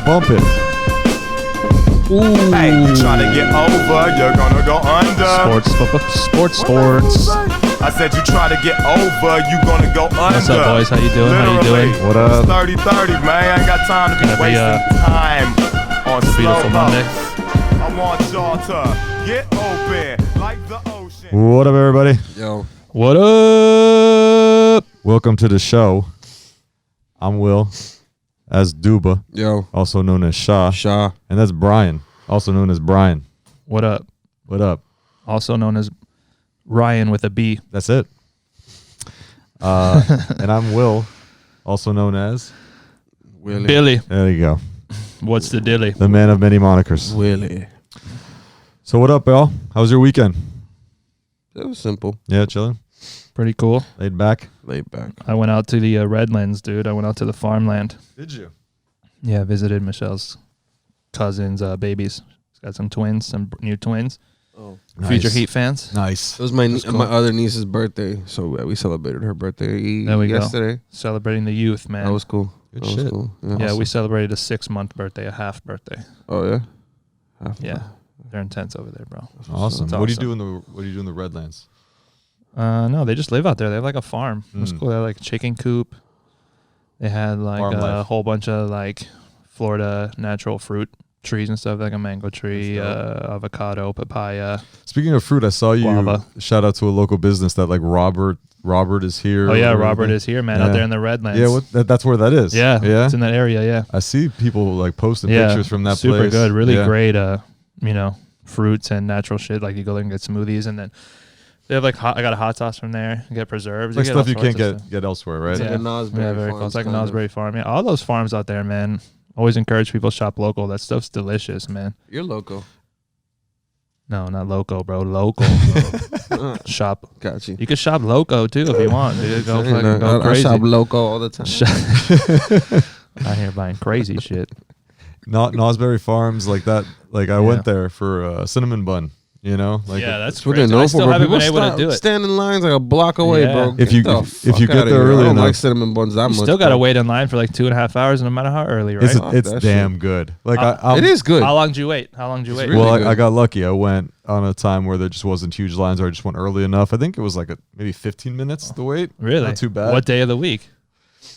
Bump it. Ooh. Hey, you try to get over, you're gonna go under. Sports. I said you try to get over, you gonna go under. What's up, boys? How you doing? Literally. How you doing? What up? It's 30-30, man. I ain't got time to be wasting time on slow beautiful Monday. I want y'all to get open like the ocean. What up, everybody? Yo. What up? Welcome to the show. I'm Will, as Duba, Yo. also known as Shah. Shah. And that's Brian, also known as Brian. What up? What up? Also known as Ryan with a B. That's it. And I'm Will, also known as Willie. Billy. There you go. What's the dilly? The man of many monikers. Willie. So what up, y'all? How was your weekend? It was simple. Yeah, chilling? Pretty cool. Laid back? Laid back. I went out to the Redlands, dude. I went out to the farmland. Did you? Yeah, visited Michelle's cousin's babies. She's got some twins, some new twins. Oh. Future Heat fans. Nice. It was my cool. my other niece's birthday, so we celebrated her birthday There we go. yesterday. Celebrating the youth, man. That was cool. Good that shit. Was cool. Yeah. Yeah, we celebrated a 6-month birthday, a half birthday. Oh yeah. Half Yeah, they're intense over there, bro. Awesome. It's What do you awesome. do in the Redlands? No, they just live out there. They have like a farm. It was Mm. cool. They had like a chicken coop. They had like Farm a life. whole bunch of like Florida natural fruit trees and stuff, like a mango tree, That's avocado, papaya. Speaking of fruit, I saw you Guava. shout out to a local business that like Robert is here. Oh yeah, or Robert whatever. is here, man, Yeah. out there in the Redlands. Yeah, that's where that is. yeah, Yeah. it's in that area. Yeah, I see people like posting yeah, pictures from that super place. good, really Yeah. great. Fruits and natural shit. Like you go there and get smoothies, and then they have like I got a hot sauce from there. You get preserves. Like get stuff all you can't sorts of stuff. get elsewhere, right? It's like Yeah. a Nosberry Yeah, very farm, cool. It's like a kind of. Nosberry farm. Yeah, all those farms out there, man. Always encourage people to shop local. That stuff's delicious, man. You're local. No, not local, bro. Local. Shop. Got you. You can shop loco too if you want. Dude. Go Saying fucking that. go I crazy. shop local all the time. Out here buying crazy shit. Not Nosberry Farms like that. Like I went there for a cinnamon bun. You know, like Yeah, that's That's what they're crazy. I known for, still bro. haven't People been able to do it. stand in lines like a block away, Yeah. bro. If you- Get the if you fuck get outta there here. early I don't enough- like cinnamon buns that You much. still got to bro. wait in line for like 2.5 hours, no matter how early, right? it's that damn shit. good. Like Uh, It is good. How long did you wait? How long did you wait? really well, good. I got lucky. I went on a time where there just wasn't huge lines, or I just went early enough. I think it was like maybe 15 minutes to wait. Really? Not too bad. What day of the week?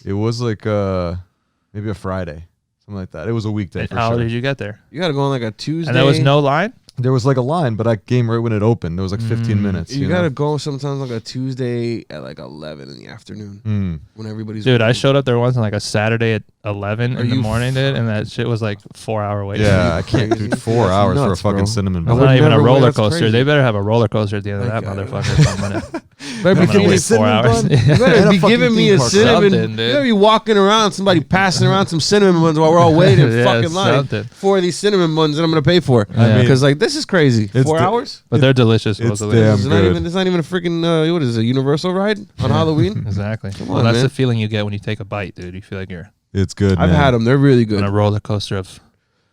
It was like maybe a Friday, something like that. It was a weekday And for how sure. did you get there? You got to go on like a Tuesday. And there was no line? There was like a line, but I came right when it opened. There was like 15 minutes. You know? got to go sometimes like a Tuesday at like 11 in the afternoon when everybody's. Dude, I working. showed up there once on like a Saturday at 11 Are in the you morning, dude, and that shit was like 4-hour wait. Yeah, I can't do Crazy. 4 That's hours for a nuts, fucking bro. cinnamon I It's bun. would not even a never wait. roller That's coaster. crazy. They better have a roller coaster at the end of that Like, motherfucker. So I'm gonna- Better I'm be gonna wait giving 4 hours. You better And a be fucking giving me theme a park. cinnamon. Something, You dude. better be walking around, somebody passing around some cinnamon buns while we're all waiting in Yeah, fucking line something. for these cinnamon buns that I'm gonna pay for. I mean, Because like this is crazy. It's 4 the- hours. But they're delicious. It's supposedly. damn It's not good. even. It's not even a freaking. What is it? A Universal ride on Halloween? Exactly. Well, on, that's man. the feeling you get when you take a bite, dude. You feel like you're It's good, I've man. had them. They're really on a good. roller coaster of.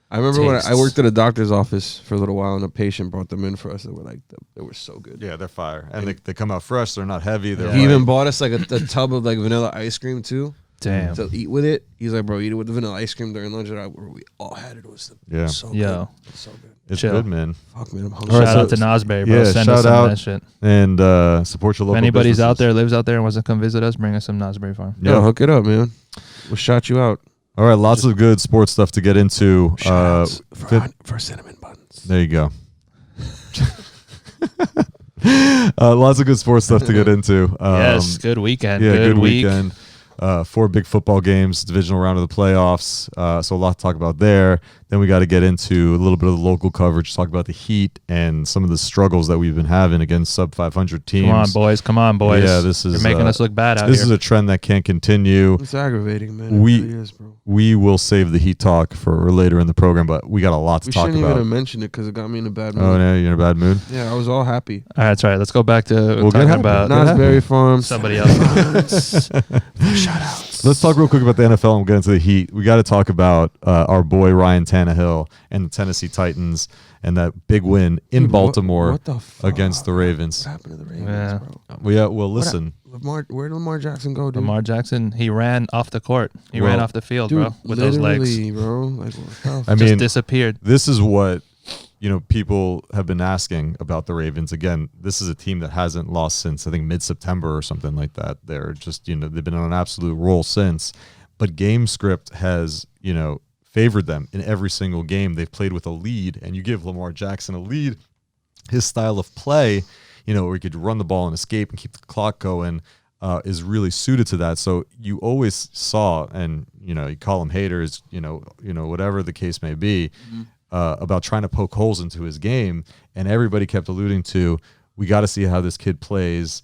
I remember when I tastes. worked at a doctor's office for a little while, and a patient brought them in for us. They were like, they were so good. Yeah, they're fire. And they come out fresh. They're not heavy. They're He light. even bought us like a tub of like vanilla ice cream too. Damn. To eat with it. He's like, bro, eat it with the vanilla ice cream during lunch. And we all had it. It was Yeah. so Yo. good. So good. It's Chill. good, man. Fuck, man, I'm hungry. All right, Shout so- out to Nosberry, bro. yeah, Send shout us some out. of that shit. And support your If local anybody's out there, businesses. lives out there, and wants to come visit us, bring us some Nosberry Farm. Yo, hook it up, man. We'll shout you out. All right, lots of good sports stuff to get into. Shout-outs fit- for cinnamon buns. There you go. Lots of good sports stuff to get into. Yes, good weekend. Yeah, good week. weekend. 4 big football games, divisional round of the playoffs. So a lot to talk about there. Then we got to get into a little bit of the local coverage, talk about the Heat and some of the struggles that we've been having against sub 500 teams. Come on, boys. Come on, boys. Yeah, this is, You're making us look bad out This here. is a trend that can't continue. It's aggravating, man. We- It really is, bro. We will save the Heat talk for later in the program, but we got a lot to We talk shouldn't about. even have mentioned it because it got me in a bad mood. Oh, no, you're in a bad mood? Yeah, I was all happy. All right, that's right. Let's go back to We'll get talking happy. about Not Nosberry Farms. somebody else. Let's talk real quick about the NFL and get into the Heat. We got to talk about our boy Ryan Tannehill and the Tennessee Titans and that big win in Baltimore what the fuck? against the Ravens. What happened to the Ravens, Yeah. bro? Well, listen. Where did Lamar Jackson go, dude? Lamar Jackson, he ran off the court. He ran off the field, Dude, bro, with those legs. bro. Like, what the I Just mean, disappeared. this is what people have been asking about the Ravens. Again, this is a team that hasn't lost since I think mid-September or something like that. They're just they've been on an absolute roll since, but game script has favored them in every single game they've played with a lead. And you give Lamar Jackson a lead, his style of play, where he could run the ball and escape and keep the clock going, is really suited to that. So you always saw, and you call them haters, whatever the case may be. About trying to poke holes into his game, and everybody kept alluding to, we got to see how this kid plays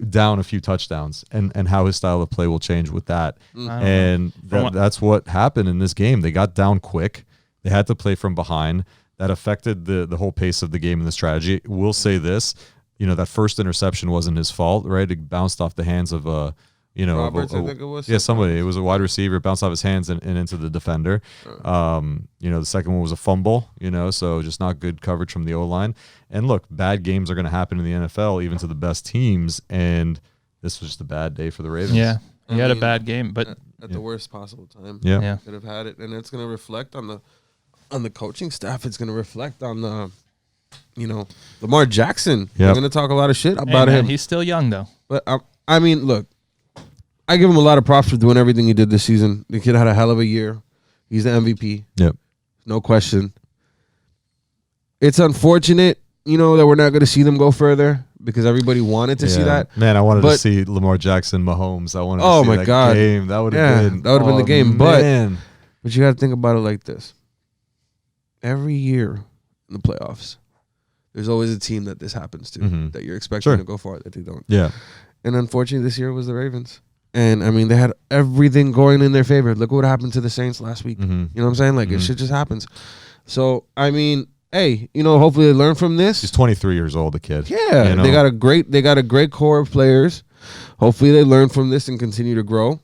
down a few touchdowns and how his style of play will change with that. And that's what happened in this game. They got down quick. They had to play from behind. That affected the whole pace of the game and the strategy. We'll say this, that first interception wasn't his fault, right? It bounced off the hands of Roberts, I think it was. Yeah, somebody. It was a wide receiver. It bounced off his hands and into the defender. The second one was a fumble, so just not good coverage from the O-line. And look, bad games are going to happen in the NFL, even to the best teams. And this was just a bad day for the Ravens. Yeah, he had a bad game, but at the worst possible time. Yeah. Could have had it, and it's going to reflect on the coaching staff. It's going to reflect on the, Lamar Jackson. They're going to talk a lot of shit about him. He's still young though. But I mean, look, I give him a lot of props for doing everything he did this season. The kid had a hell of a year. He's the MVP. Yep. No question. It's unfortunate, that we're not going to see them go further because everybody wanted to see that. Man, I wanted to see Lamar Jackson, Mahomes. I wanted to see that God. game. That would have been. That would have been the game. Man. But you got to think about it like this. Every year in the playoffs, there's always a team that this happens to, that you're expecting to go far that they don't. Yeah. And unfortunately, this year was the Ravens. And, I mean, they had everything going in their favor. Look what happened to the Saints last week. You know what I'm saying? Like, it shit just happens. So, I mean, hey, hopefully they learn from this. He's 23 years old, the kid. Yeah. They got a great core of players. Hopefully they learn from this and continue to grow.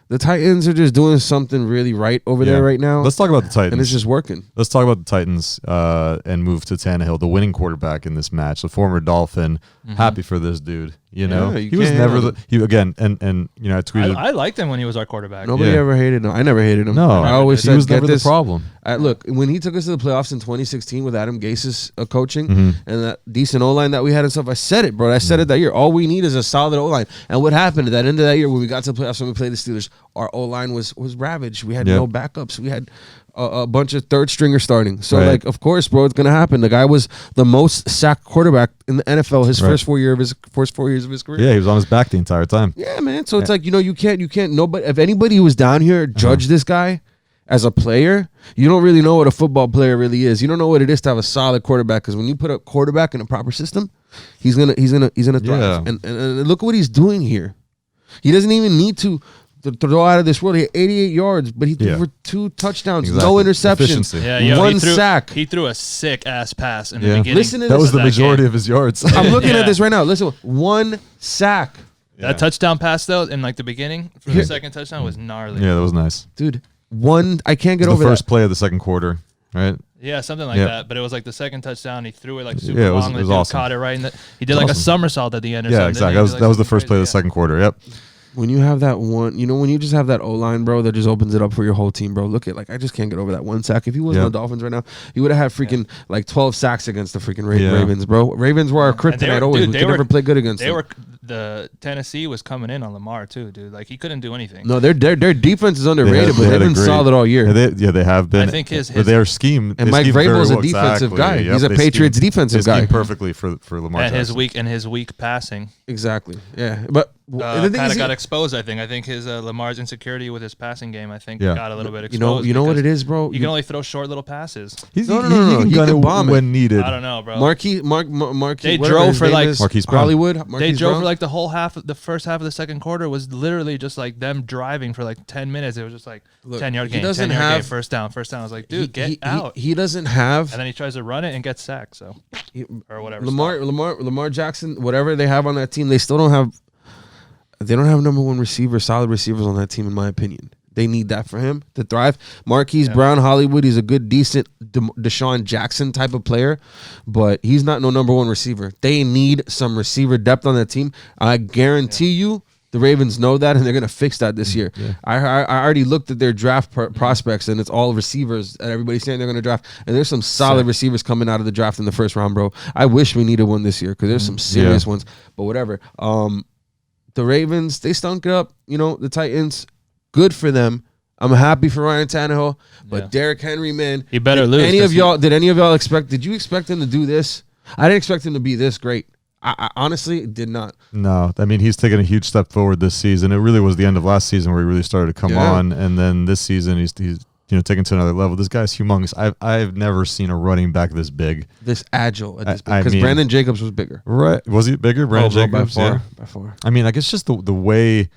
The Titans are just doing something really right over there right now. Let's talk about the Titans. And it's just working. Let's talk about the Titans and move to Tannehill, the winning quarterback in this match, the former Dolphin. Happy for this dude. He was never I tweeted. I liked him when he was our quarterback. Nobody ever hated him. I never hated him. No, I always said, he was never the problem. Look, when he took us to the playoffs in 2016 with Adam Gase's coaching and that decent O-line that we had and stuff, I said it, bro. I said it that year. All we need is a solid O-line. And what happened at that end of that year when we got to the playoffs when we played the Steelers, our O-line was ravaged. We had no backups. We had a bunch of third stringer starting. So, of course, bro, it's going to happen. The guy was the most sacked quarterback in the NFL his first 4 years of his career. Yeah, he was on his back the entire time. Yeah, man. So it's like, you can't nobody, if anybody who was down here judge this guy as a player, you don't really know what a football player really is. You don't know what it is to have a solid quarterback, because when you put a quarterback in a proper system, he's gonna thrive. Yeah. And look what he's doing here. He doesn't even need to throw out of this world. He had 88 yards, but he threw for 2 touchdowns, no interceptions, one sack. He threw a sick ass pass in the beginning. Listen to that this. was the majority of his yards. I'm looking at this right now. Listen, 1 sack. That touchdown pass though, in the beginning for the second touchdown was gnarly. Yeah, that was nice, dude. I can't get over the first play of the second quarter, right? Yeah, something like that. But it was like the second touchdown. He threw it like super it was, long. it was the dude awesome. Caught it right. He did like a somersault at the end or something. Yeah, exactly. That was the first play of the second quarter. Yep. When you have that one, when you just have that O-line, bro, that just opens it up for your whole team, bro. Look at, I just can't get over that 1 sack. If he wasn't the Dolphins right now, he would have had freaking 12 sacks against the freaking Ravens, bro. Ravens were our kryptonite always. We could never play good against them. The Tennessee was coming in on Lamar too, dude. Like, he couldn't do anything. No, their defense is underrated, but they've been solid all year. Yeah, they have been. I think their scheme. And Mike Vrabel's a defensive guy. He's a Patriots defensive guy. Perfectly for Lamar Jackson. And his weak passing. Exactly. Yeah, but kind of got exposed. I think his Lamar's insecurity with his passing game, got a little bit exposed. You know what it is, bro. You can only throw short little passes. No. He can bomb when needed. I don't know, bro. Marquise. They drove for like Marquise Brown. Hollywood. They drove for like the whole the first half of the second quarter was literally just like them driving for like 10 minutes. It was just like 10-yard game, 10-yard game, first down. I was like, dude, get out. He doesn't have. And then he tries to run it and gets sacked. So or whatever. Lamar Jackson, whatever they have on that team, they still don't have they don't have number one receiver, solid receivers on that team, in my opinion. They need that for him to thrive. Marquise Brown, Hollywood, he's a good, decent Deshaun Jackson type of player, but he's not no number one receiver. They need some receiver depth on that team. I guarantee you the Ravens know that, and they're going to fix that this year. Yeah. I already looked at their draft prospects, and it's all receivers that everybody's saying they're going to draft. And there's some solid receivers coming out of the draft in the first round, bro. I wish we needed one this year because there's some serious ones, but whatever. The Ravens, they stunk it up. The Titans, good for them. I'm happy for Ryan Tannehill, but Derrick Henry, man, he better lose. Did any of y'all expect? Did you expect him to do this? I didn't expect him to be this great. I honestly did not. No, I mean, he's taken a huge step forward this season. It really was the end of last season where he really started to come on, and then this season he's taken to another level. This guy's humongous. I've never seen a running back this big, this agile, because Brandon Jacobs was bigger. Right? Was he bigger? Brandon Jacobs, by far. I mean, I guess just the way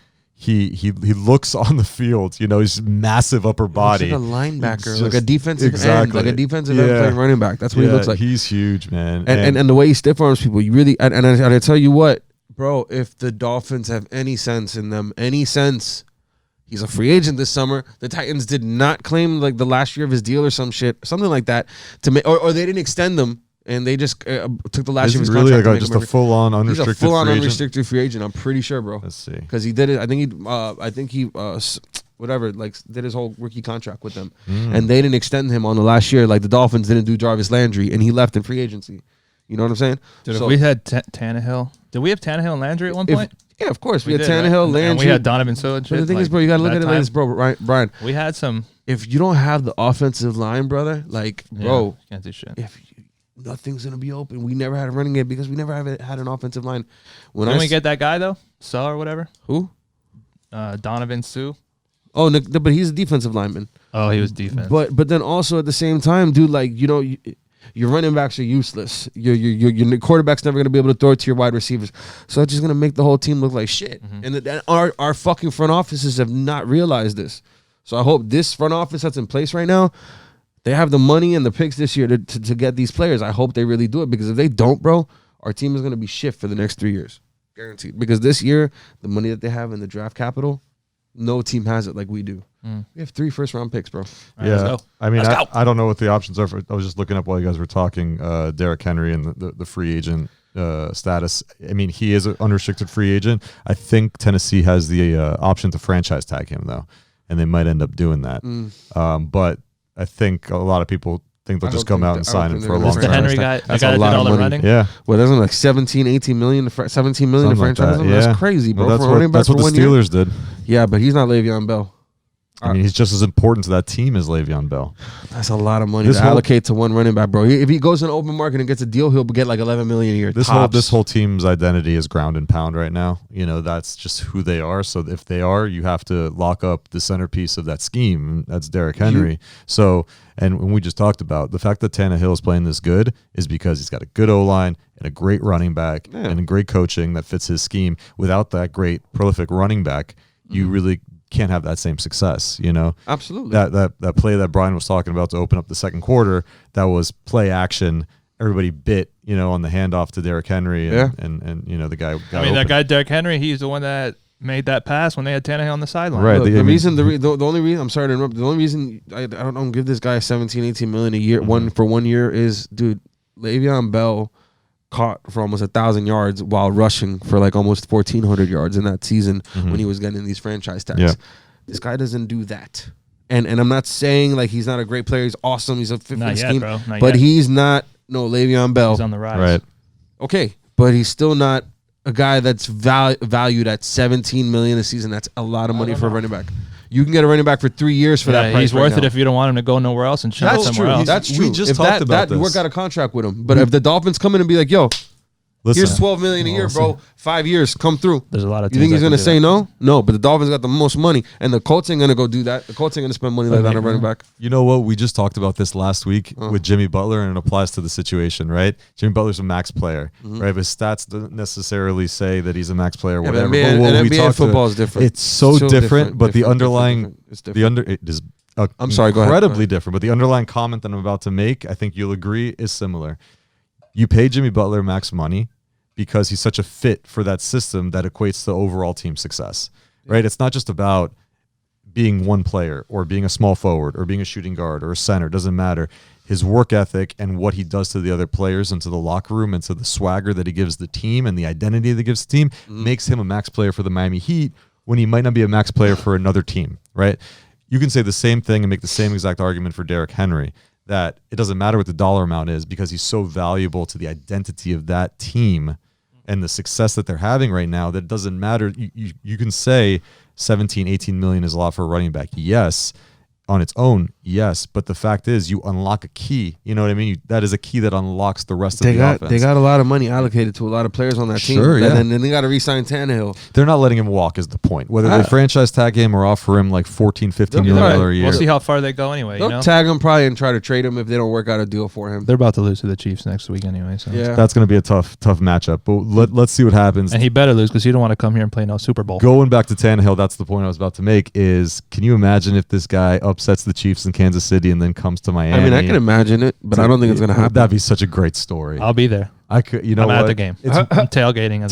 he looks on the field. He's massive upper body. He's like a linebacker, like a defensive end, like a defensive end playing running back. That's what he looks like. He's huge, man. And the way he stiff arms people, you really. And I tell you what, bro, if the Dolphins have any sense in them, he's a free agent this summer. The Titans did not claim like the last year of his deal or something like that to make, or they didn't extend them. And they just took the last year of his contract. Really, just a full-on unrestricted free agent? He's a full-on unrestricted free agent. I'm pretty sure, bro. Let's see. Because he did it. I think he did his whole rookie contract with them. And they didn't extend him on the last year like the Dolphins didn't do Jarvis Landry, and he left in free agency. You know what I'm saying? Dude, if we had Tannehill. Did we have Tannehill and Landry at one point? Yeah, of course. We had Tannehill, Landry. And we had Donovan Sewell. But the thing is, bro, you got to look at it like this, bro. Brian. We had some. If you don't have the offensive line, brother, bro. Can't do shit. Nothing's going to be open. We never had a running game because we never had an offensive line. When we get that guy, though? Suh or whatever? Who? Donovan Sue. Oh, but he's a defensive lineman. Oh, he was defense. But then also at the same time, dude, your running backs are useless. Your quarterback's never going to be able to throw it to your wide receivers. So that's just going to make the whole team look like shit. And our fucking front offices have not realized this. So I hope this front office that's in place right now, they have the money and the picks this year to get these players. I hope they really do it, because if they don't, bro, our team is going to be shit for the next 3 years. Guaranteed. Because this year, the money that they have in the draft capital, no team has it like we do. We have 3 first-round picks, bro. Yeah. I mean, I don't know what the options are. I was just looking up while you guys were talking, Derrick Henry and the free agent status. I mean, he is an unrestricted free agent. I think Tennessee has the option to franchise tag him, though, and they might end up doing that. But I think a lot of people think they'll just come out and sign him for a long time. The Henry guy, the guy that did all the running? Yeah. Well, that's like 17 million to franchise him? That's crazy, bro. That's what the Steelers did. Yeah, but he's not Le'Veon Bell. I mean, he's just as important to that team as Le'Veon Bell. That's a lot of money to allocate to one running back, bro. If he goes in the open market and gets a deal, he'll get like $11 million a year. This whole team's identity is ground and pound right now. That's just who they are. So if they are, you have to lock up the centerpiece of that scheme. That's Derrick Henry. And when we just talked about the fact that Tannehill is playing this good is because he's got a good O-line and a great running back and great coaching that fits his scheme. Without that great prolific running back, you really can't have that same success, Absolutely. That play that Brian was talking about to open up the second quarter, that was play action. Everybody bit, on the handoff to Derrick Henry and the guy got open. That guy Derrick Henry, he's the one that made that pass when they had Tannehill on the sideline. Right. Look, the only reason, I'm sorry to interrupt, the only reason I don't give this guy 17, 18 million a year, for 1 year is, dude, Le'Veon Bell caught for almost 1,000 yards while rushing for like almost 1,400 yards in that season when he was getting these franchise tags. Yeah. This guy doesn't do that. And I'm not saying like he's not a great player. He's awesome. He's a fit for the scheme. But he's not Le'Veon Bell. He's on the rise. Right. Okay. But he's still not a guy that's valued at $17 million a season. That's a lot of money for a running back. You can get a running back for 3 years for that price. He's worth it if you don't want him to go nowhere else and shoot somewhere else. That's true. We just talked about this. Work out a contract with him. But if the Dolphins come in and be like, yo, here's $12 million a year, bro. 5 years, come through. There's a lot of. You think he's gonna say no? No, but the Dolphins got the most money, and the Colts ain't gonna go do that. The Colts ain't gonna spend money like that on a running back. You know what? We just talked about this last week with Jimmy Butler, and it applies to the situation, right? Jimmy Butler's a max player, right? But his stats don't necessarily say that he's a max player, whatever. NBA football is different. It's so different, but the underlying, it is. I'm sorry, go ahead. Incredibly different, but the underlying comment that I'm about to make, I think you'll agree, is similar. You pay Jimmy Butler max money because he's such a fit for that system that equates to overall team success, right? It's not just about being one player or being a small forward or being a shooting guard or a center. Doesn't matter. His work ethic and what he does to the other players and to the locker room and to the swagger that he gives the team and the identity that he gives the team makes him a max player for the Miami Heat when he might not be a max player for another team, right? You can say the same thing and make the same exact argument for Derrick Henry, that it doesn't matter what the dollar amount is because he's so valuable to the identity of that team and the success that they're having right now that it doesn't matter. You can say 17, 18 million is a lot for a running back. Yes. On its own, yes, but the fact is you unlock a key. You know what I mean? That is a key that unlocks the rest of the offense. They got a lot of money allocated to a lot of players on that team. Sure, yeah. And then they got to re-sign Tannehill. They're not letting him walk is the point. Whether they franchise tag him or offer him like $14, $15 million a year. We'll see how far they go anyway. They'll tag him probably and try to trade him if they don't work out a deal for him. They're about to lose to the Chiefs next week anyway. So yeah. That's going to be a tough matchup. But let's see what happens. And he better lose because you don't want to come here and play no Super Bowl. Going back to Tannehill, that's the point I was about to make is can you imagine if this guy upsets the Chiefs in Kansas City and then comes to Miami? I mean, I can imagine it, but I don't think it's going to happen. That'd be such a great story. I'll be there. I could, you know, I'm at the game. I'm tailgating.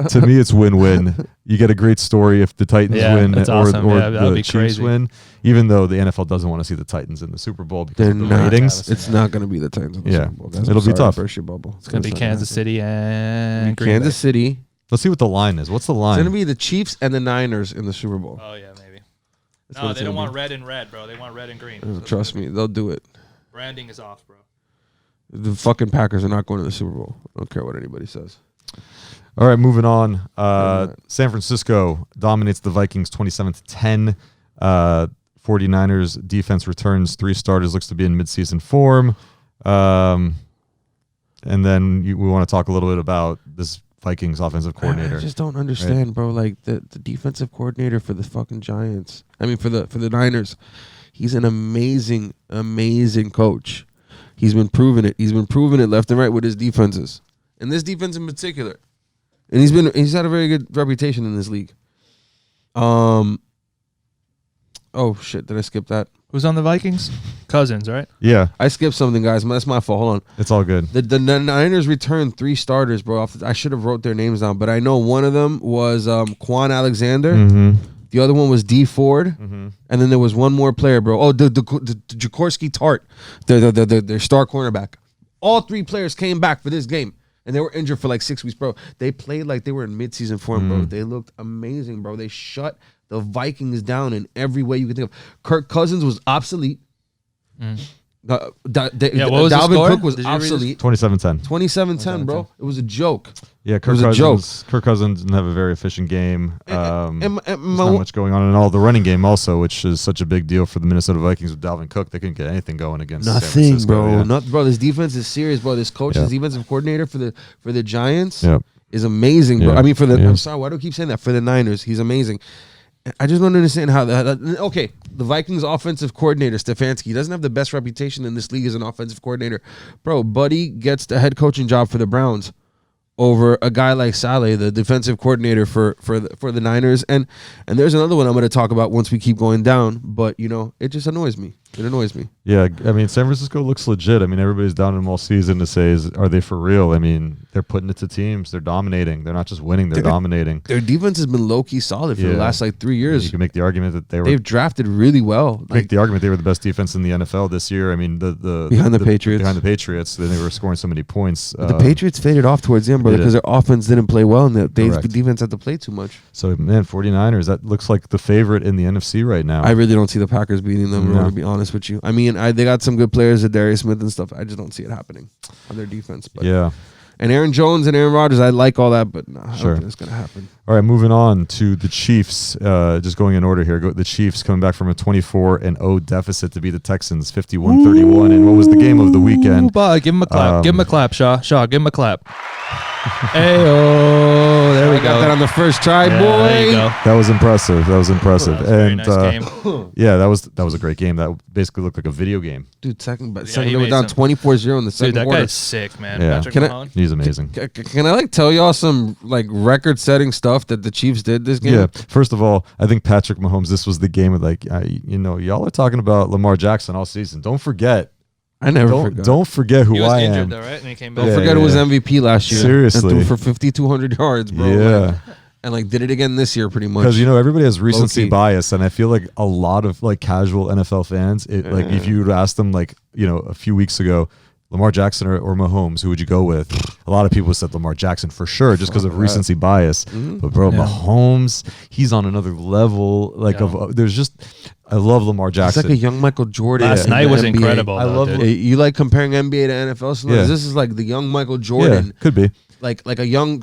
To me, it's win-win. You get a great story if the Titans win or the Chiefs crazy. Win. Even though the NFL doesn't want to see the Titans in the Super Bowl because of the ratings. It's not going to be the Titans in the Super Bowl. Guys. It'll be tough. Burst your bubble. It's going to be Kansas City and Green Kansas Bay. City. Let's see what the line is. What's the line? It's going to be the Chiefs and the Niners in the Super Bowl. Oh yeah, maybe. No, they don't want red and red, bro. They want red and green. Trust me, they'll do it. Branding is off, bro. The fucking Packers are not going to the Super Bowl. I don't care what anybody says. All right, moving on. San Francisco dominates the Vikings 27-10. 49ers defense returns 3 starters, looks to be in midseason form. And then we want to talk a little bit about this Vikings offensive coordinator. I just don't understand, bro. Like the defensive coordinator for the fucking Giants. I mean, for the Niners. He's an amazing, amazing coach. He's been proving it. He's been proving it left and right with his defenses, and this defense in particular. And he's had a very good reputation in this league. Oh shit! Did I skip that? Who's on the Vikings? Cousins, right? Yeah, I skipped something, guys. That's my fault. Hold on. It's all good. The Niners returned 3 starters, bro. I should have wrote their names down, but I know one of them was Quan Alexander. Mm-hmm. The other one was D Ford, and then there was one more player, bro. Oh, the Jaworski Tart, their star cornerback. All 3 players came back for this game, and they were injured for like 6 weeks, bro. They played like they were in midseason form, bro. They looked amazing, bro. They shut the Vikings down in every way you could think of. Kirk Cousins was obsolete. Dalvin Cook was obsolete. 27-10. 27-10, bro. It was a joke. Yeah, Kirk Cousins didn't have a very efficient game. There's not much going on in all. The running game also, which is such a big deal for the Minnesota Vikings with Dalvin Cook. They couldn't get anything going against San Francisco, bro. Yeah. Bro, this defense is serious, bro. This coach, this defensive coordinator for the Giants is amazing, bro. I mean, I'm sorry, why do I keep saying that? For the Niners, he's amazing. I just don't understand how the Vikings offensive coordinator, Stefanski, doesn't have the best reputation in this league as an offensive coordinator. Bro, Buddy gets the head coaching job for the Browns over a guy like Saleh, the defensive coordinator for the Niners. And there's another one I'm going to talk about once we keep going down. But, it just annoys me. It annoys me. Yeah, I mean, San Francisco looks legit. I mean, everybody's down them all season to say, are they for real? I mean, they're putting it to teams. They're dominating. They're not just winning. They're dominating. Their defense has been low-key solid for the last, 3 years. You can make the argument that they've drafted really well. Make the argument they were the best defense in the NFL this year. I mean, behind the Patriots. Then they were scoring so many points. The Patriots faded off towards the end, brother, because their offense didn't play well and the defense had to play too much. So, man, 49ers, that looks like the favorite in the NFC right now. I really don't see the Packers beating them, to be honest with you. I mean, they got some good players, Darius Smith and stuff. I just don't see it happening on their defense. But and Aaron Jones and Aaron Rodgers, I like all that, but I don't think it's going to happen. All right, moving on to the Chiefs. Just going in order here. The Chiefs coming back from a 24-0 deficit to beat the Texans 51-31. And what was the game of the weekend? Give him a clap. Give him a clap, Shaw. Give him a clap. Hey-oh, there we go. Got that on the first try, boy. There you go. That was impressive. That was impressive. That was a very nice game. Yeah, that was a great game. That basically looked like a video game. Dude, second they were down 24-0 in the second quarter. Dude, that guy's sick, man. Yeah. Patrick Mahomes. He's amazing. Can I tell y'all some record-setting stuff that the Chiefs did this game? Yeah. First of all, I think Patrick Mahomes. This was the game of y'all are talking about Lamar Jackson all season. Don't forget. I never forgot. Don't forget who he was I injured am. though, right? And he came back. Don't forget it was MVP last year. Seriously. And threw for 5,200 yards, bro. Yeah. And did it again this year pretty much. Because, everybody has recency Low-key. bias. And I feel like a lot of casual NFL fans, like if you would ask them a few weeks ago, Lamar Jackson or Mahomes, who would you go with? A lot of people said Lamar Jackson for sure, just because of recency bias. Mm-hmm. But bro, Mahomes, he's on another level. I love Lamar It's Jackson. like a young Michael Jordan. Last in night the was NBA. incredible. I love dude. You like comparing NBA to NFL? So Yeah. This is like the young Michael Jordan. could be. Like a young,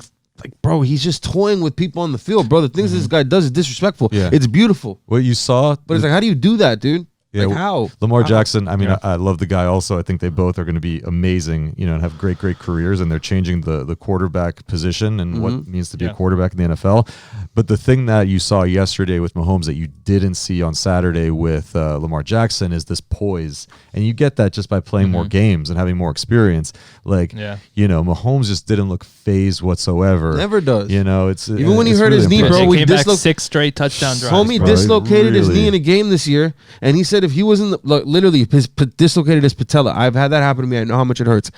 bro, he's just toying with people on the field, bro. The things this guy does is disrespectful. Yeah. It's beautiful. What you saw, But it's like, how do you do that, dude? Yeah, How? Lamar How? Jackson, I love the guy also. I think they both are going to be amazing, and have great careers, and they're changing the quarterback position and what it means to be a quarterback in the NFL. But the thing that you saw yesterday with Mahomes that you didn't see on Saturday with Lamar Jackson is this poise. And you get that just by playing more games and having more experience. Mahomes just didn't look phased whatsoever. Never does. Even when he hurt his knee, bro, He we came back dislocated 6 straight touchdown drives. Homie bro. dislocated his Really? knee in a game this year, and he said if he wasn't literally dislocated his patella. I've had that happen to me. I know how much it hurts.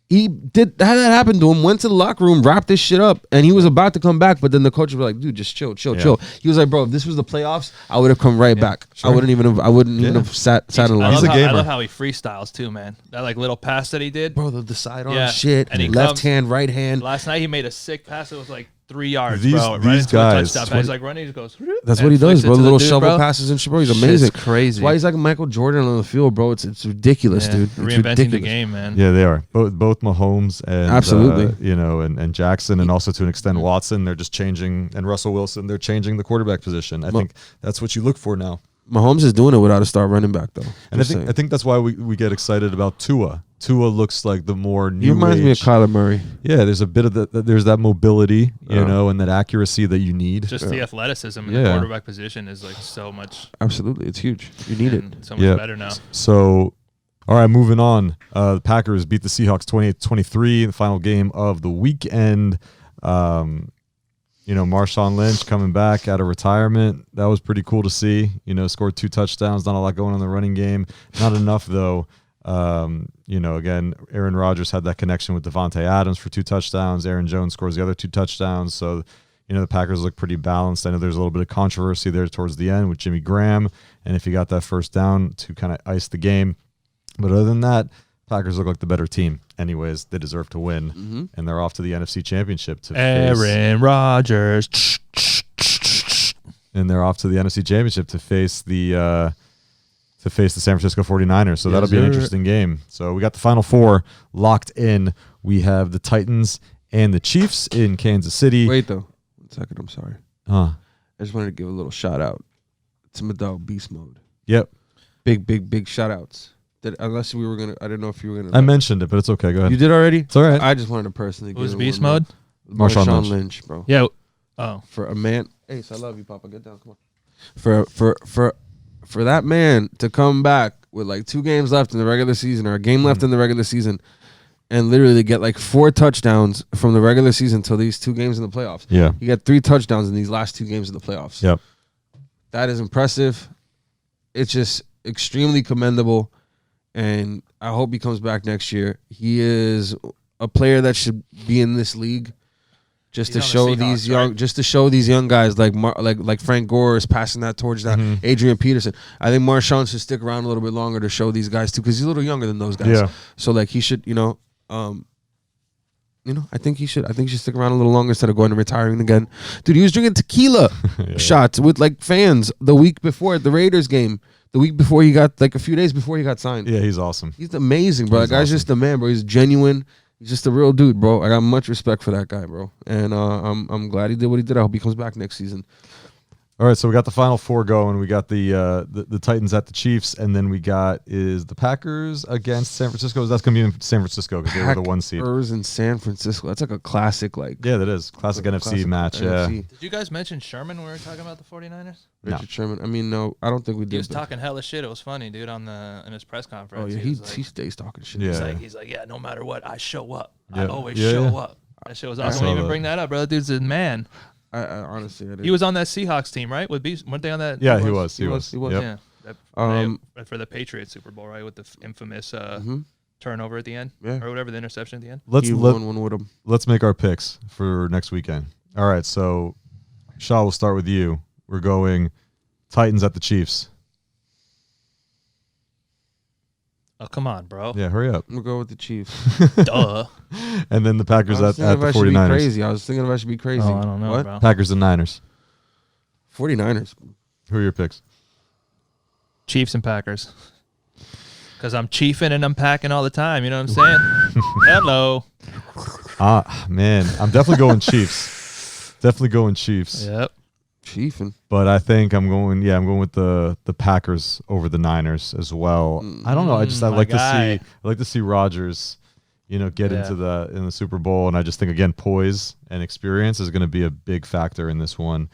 He had that happen to him, went to the locker room, wrapped this shit up, and he was about to come back, but then the coach was like, dude, just chill. He was like, bro, if this was the playoffs, I would have come right back. Sure. I wouldn't even have sat in the I locker love, He's a how, gamer. I love how he freestyles too, man. That little pass that he did. bro, the sidearm Yeah. shit, And he left comes- hand, right hand. Last night he made a sick pass. It was 3 yards, These bro. Right guys- into a touchdown. He's running. He just goes. That's and what he does, flicks it bro. to the Little dude, shovel bro. passes and shit, bro. He's Shit's amazing. crazy. That's why he's like Michael Jordan on the field, bro. It's ridiculous, Yeah, dude. It's reinventing ridiculous. the game, man. Yeah, they are both Mahomes and Absolutely. and Jackson, and also to an extent Watson. They're just changing, and Russell Wilson. They're changing the quarterback position. I think that's what you look for now. Mahomes is doing it without a star running back, though. And I think that's why we get excited about Tua. Tua looks like the more new. He reminds me of age- Kyler Murray. Yeah, there's a bit of there's that mobility, and that accuracy that you need. Just the athleticism in the Yeah. quarterback position is so much. Absolutely, it's huge. You need it. and so much Yeah. better now. So, all right, moving on. The Packers beat the Seahawks 28-23 in the final game of the weekend. Marshawn Lynch coming back out of retirement. That was pretty cool to see. Scored 2 touchdowns. Not a lot going on in the running game. Not enough, though. Again, Aaron Rodgers had that connection with Devontae Adams for 2 touchdowns. Aaron Jones scores the other 2 touchdowns. So, the Packers look pretty balanced. I know there's a little bit of controversy there towards the end with Jimmy Graham, and if he got that first down to kind of ice the game. But other than that, Packers look like the better team. Anyways, they deserve to win, and they're off to the NFC Championship to Aaron Rodgers. and they're off to the NFC Championship to face the San Francisco 49ers. So that'll be an interesting game. So we got the Final Four locked in. We have the Titans and the Chiefs in Kansas City. Wait, though. 1 second. I'm sorry. Huh. I just wanted to give a little shout out to my dog Beast Mode. Yep. Big shout outs. Unless we were gonna, I don't know if you were gonna. I mentioned it, but it's okay. Go ahead. You did already? It's all right. I just wanted to personally. Who's give beast one mode? more. Marshawn Lynch, bro. Yeah. Oh. For a man, Ace, I love you, Papa. Get down, come on. For that man to come back with 2 games left in the regular season, or a game left in the regular season, and literally get 4 touchdowns from the regular season till these 2 games in the playoffs. Yeah. He got 3 touchdowns in these last 2 games in the playoffs. Yep. That is impressive. It's just extremely commendable, and I hope he comes back next year. He is a player that should be in this league, just He's to on the show Seahawks, these young, right? just to show these young guys like Frank Gore is passing that torch down. Adrian Peterson. I think Marshawn should stick around a little bit longer to show these guys too, because he's a little younger than those guys. Yeah. So he should, I think he should stick around a little longer instead of going and retiring again. Dude, he was drinking tequila shots with fans the week before at the Raiders game. The week before he got a few days before he got signed. Yeah, he's awesome. He's amazing, bro. He's That guy's awesome. just the man, bro. He's genuine. He's just a real dude, bro. I got much respect for that guy, bro. And I'm glad he did what he did. I hope he comes back next season. All right, so we got the Final Four going. We got the Titans at the Chiefs, and then we got is the Packers against San Francisco. That's going to be in San Francisco because they were the 1 seed. Packers in San Francisco. That's a classic, Yeah, that is classic NFC match. Yeah, Did you guys mention Sherman when we were talking about the 49ers? No. Richard Sherman. I mean, no, I don't think we did. He was but- talking hella shit. It was funny, dude, in his press conference. Oh yeah, he was he stays talking shit. Yeah. he's like, yeah, no matter what, I show up. Yeah. I always Yeah, show yeah. up. That shit was I awesome. saw Don't even that. bring that up, bro. That dude's a man. I honestly, I didn't. He was on that Seahawks team, right? With Beast, weren't they on that? yeah, he was. He was. Yep. Yeah. For the Patriots Super Bowl, right, with the infamous turnover at the end, or whatever, the interception at the end. Let's make our picks for next weekend. All right, so Shaw, we'll start with you. We're going Titans at the Chiefs. Oh, come on, bro. Yeah, hurry up. We'll go with the Chiefs. Duh. And then the Packers at the 49ers. Crazy. I was thinking if I should be crazy. Oh, I don't know, bro. Packers and Niners. 49ers. Who are your picks? Chiefs and Packers. Because I'm chiefing and I'm packing all the time. You know what I'm saying? Hello. Man, I'm definitely going Chiefs. Definitely going Chiefs. Yep. Chiefing. But I think I'm going with the Packers over the Niners as well. I don't know. I like to see Rodgers, get into the Super Bowl, and I just think again poise and experience is going to be a big factor in this one.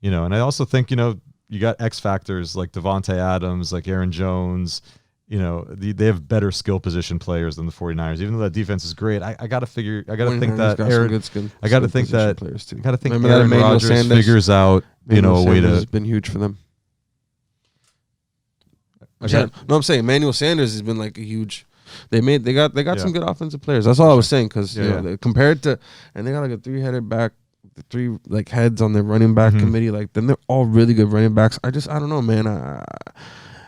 And I also think you got X factors like Devontae Adams, like Aaron Jones. They have better skill position players than the 49ers. Even though that defense is great, I got to think that Aaron Rodgers figures out, a way to. Has been huge for them. Okay. No, I'm saying Emmanuel Sanders has been like a huge. They got some good offensive players. That's all I was saying because compared to, and they got like a 3-headed back, 3 like heads on their running back committee. Like then they're all really good running backs. I don't know, man.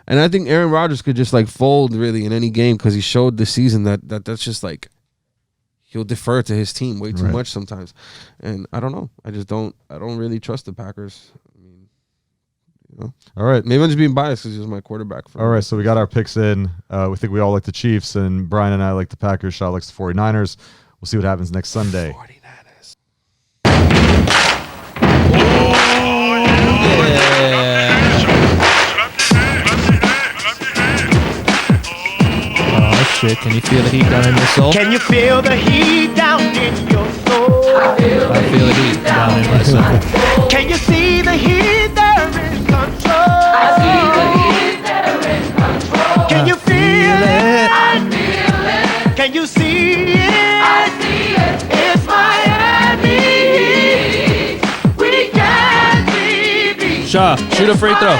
And I think Aaron Rodgers could just like fold really in any game because he showed this season that's just like he'll defer to his team way too much sometimes. And I don't know. I don't really trust the Packers. I mean, All right. Maybe I'm just being biased because he was my quarterback. All right. So we got our picks in. We think we all like the Chiefs, and Brian and I like the Packers. Shaw likes the 49ers. We'll see what happens next Sunday. 49ers. Shit, can you feel the heat down in your soul? Can you feel the heat down in your soul? I feel the heat down in my soul. Can you see the heat there in control? I see the heat there in control. Can you feel it? I feel it. Can you see it? I see it. It's Miami. We can't be beat. Shaw, shoot a free throw.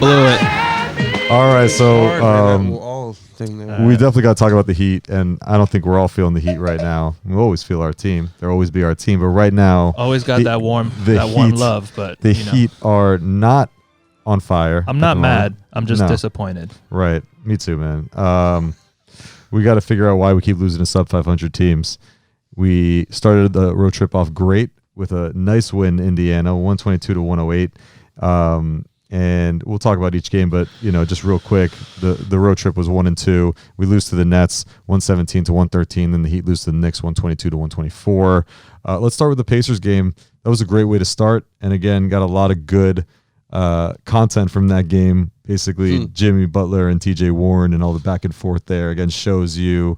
Blew it. All right, so we definitely got to talk about the Heat, and I don't think we're all feeling the Heat right now. We always feel our team; they'll always be our team. But right now, always got that warm love. But the Heat are not on fire. I'm not mad. I'm just disappointed. Right, me too, man. We got to figure out why we keep losing to sub 500 teams. We started the road trip off great with a nice win in Indiana, 122-108. And we'll talk about each game, but just real quick, the road trip was 1-2. We lose to the Nets 117-113. Then the Heat lose to the Knicks 122-124. Let's start with the Pacers game. That was a great way to start, and again, got a lot of good content from that game. Basically, Jimmy Butler and T.J. Warren and all the back and forth there again shows you,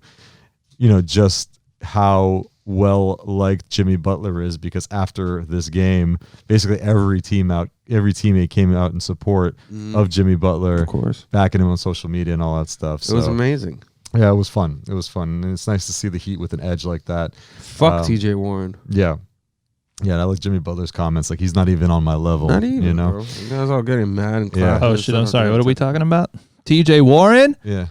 just how well liked Jimmy Butler is, because after this game, basically every teammate came out in support of Jimmy Butler, of course, backing him on social media and all that stuff. It was amazing. Yeah, it was fun. And it's nice to see the Heat with an edge like that. Fuck TJ Warren. Yeah. Yeah, I like Jimmy Butler's comments. Like, he's not even on my level. Not even, bro. You guys all getting mad and clapping. Oh, shit, I'm sorry. What are we talking about? TJ Warren? Yeah.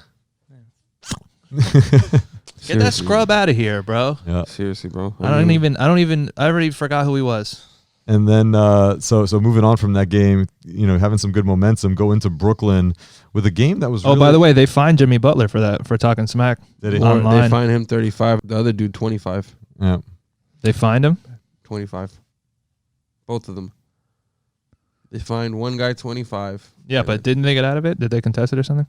Get that scrub out of here, bro. Yeah. Seriously, bro. I already forgot who he was. And then, so moving on from that game, having some good momentum, go into Brooklyn with a game that was. Oh, by the way, they fined Jimmy Butler for talking smack. Online. They fined him 35. The other dude 25. Yeah. They fined him 25. Both of them. They fined one guy 25. Yeah, but didn't they get out of it? Did they contest it or something?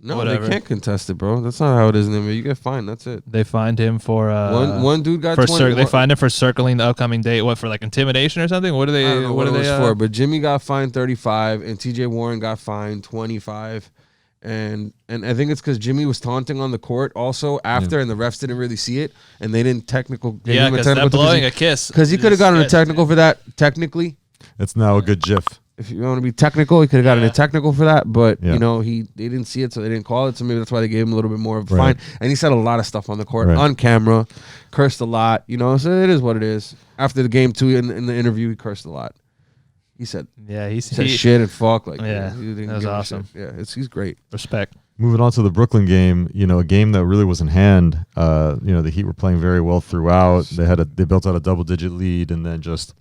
No, Whatever. They can't contest it, bro. That's not how it is in NBA. You get fined. That's it. They fined him for one dude got 20. They fined him for circling the upcoming date. What, for like intimidation or something? What are they? I don't know what are it they was for? But Jimmy got fined 35, and T.J. Warren got fined 25. And I think it's because Jimmy was taunting on the court also after, and the refs didn't really see it, and they didn't technical. Yeah, because they're blowing a kiss. Because he could have gotten a technical for that. Technically, it's now a good GIF. if you want to be technical, he could have gotten a technical for that, but Yeah. you know, they didn't see it, so they didn't call it. So maybe that's why they gave him a little bit more of a fine. And he said a lot of stuff on the court, on camera, cursed a lot. You know, so it is what it is. After the game too, in the interview, he cursed a lot. He said, he said shit and fuck. Like, that was awesome. Yeah, he's great. Respect. Moving on to the Brooklyn game, you know, a game that really was in hand. You know, the Heat were playing very well throughout. They built out a double-digit lead and then just,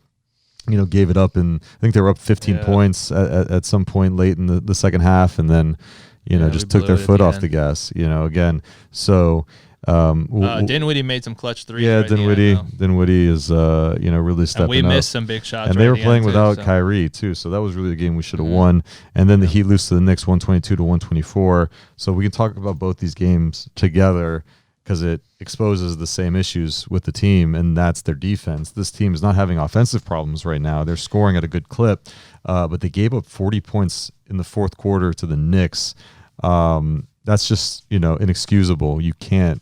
you know, gave it up. And I think they were up 15 points at some point late in the second half, and then, you know, just took their foot off the gas. You know, again. So. Dinwiddie made some clutch threes. Yeah, Dinwiddie is you know, really stepping up. We missed some big shots. And they were playing without Kyrie too, so that was really the game we should have won. And then the Heat lose to the Knicks 122-124. So we can talk about both these games together because it exposes the same issues with the team, and that's their defense. This team is not having offensive problems right now. They're scoring at a good clip, but they gave up 40 points in the fourth quarter to the Knicks. That's just, you know, inexcusable. You can't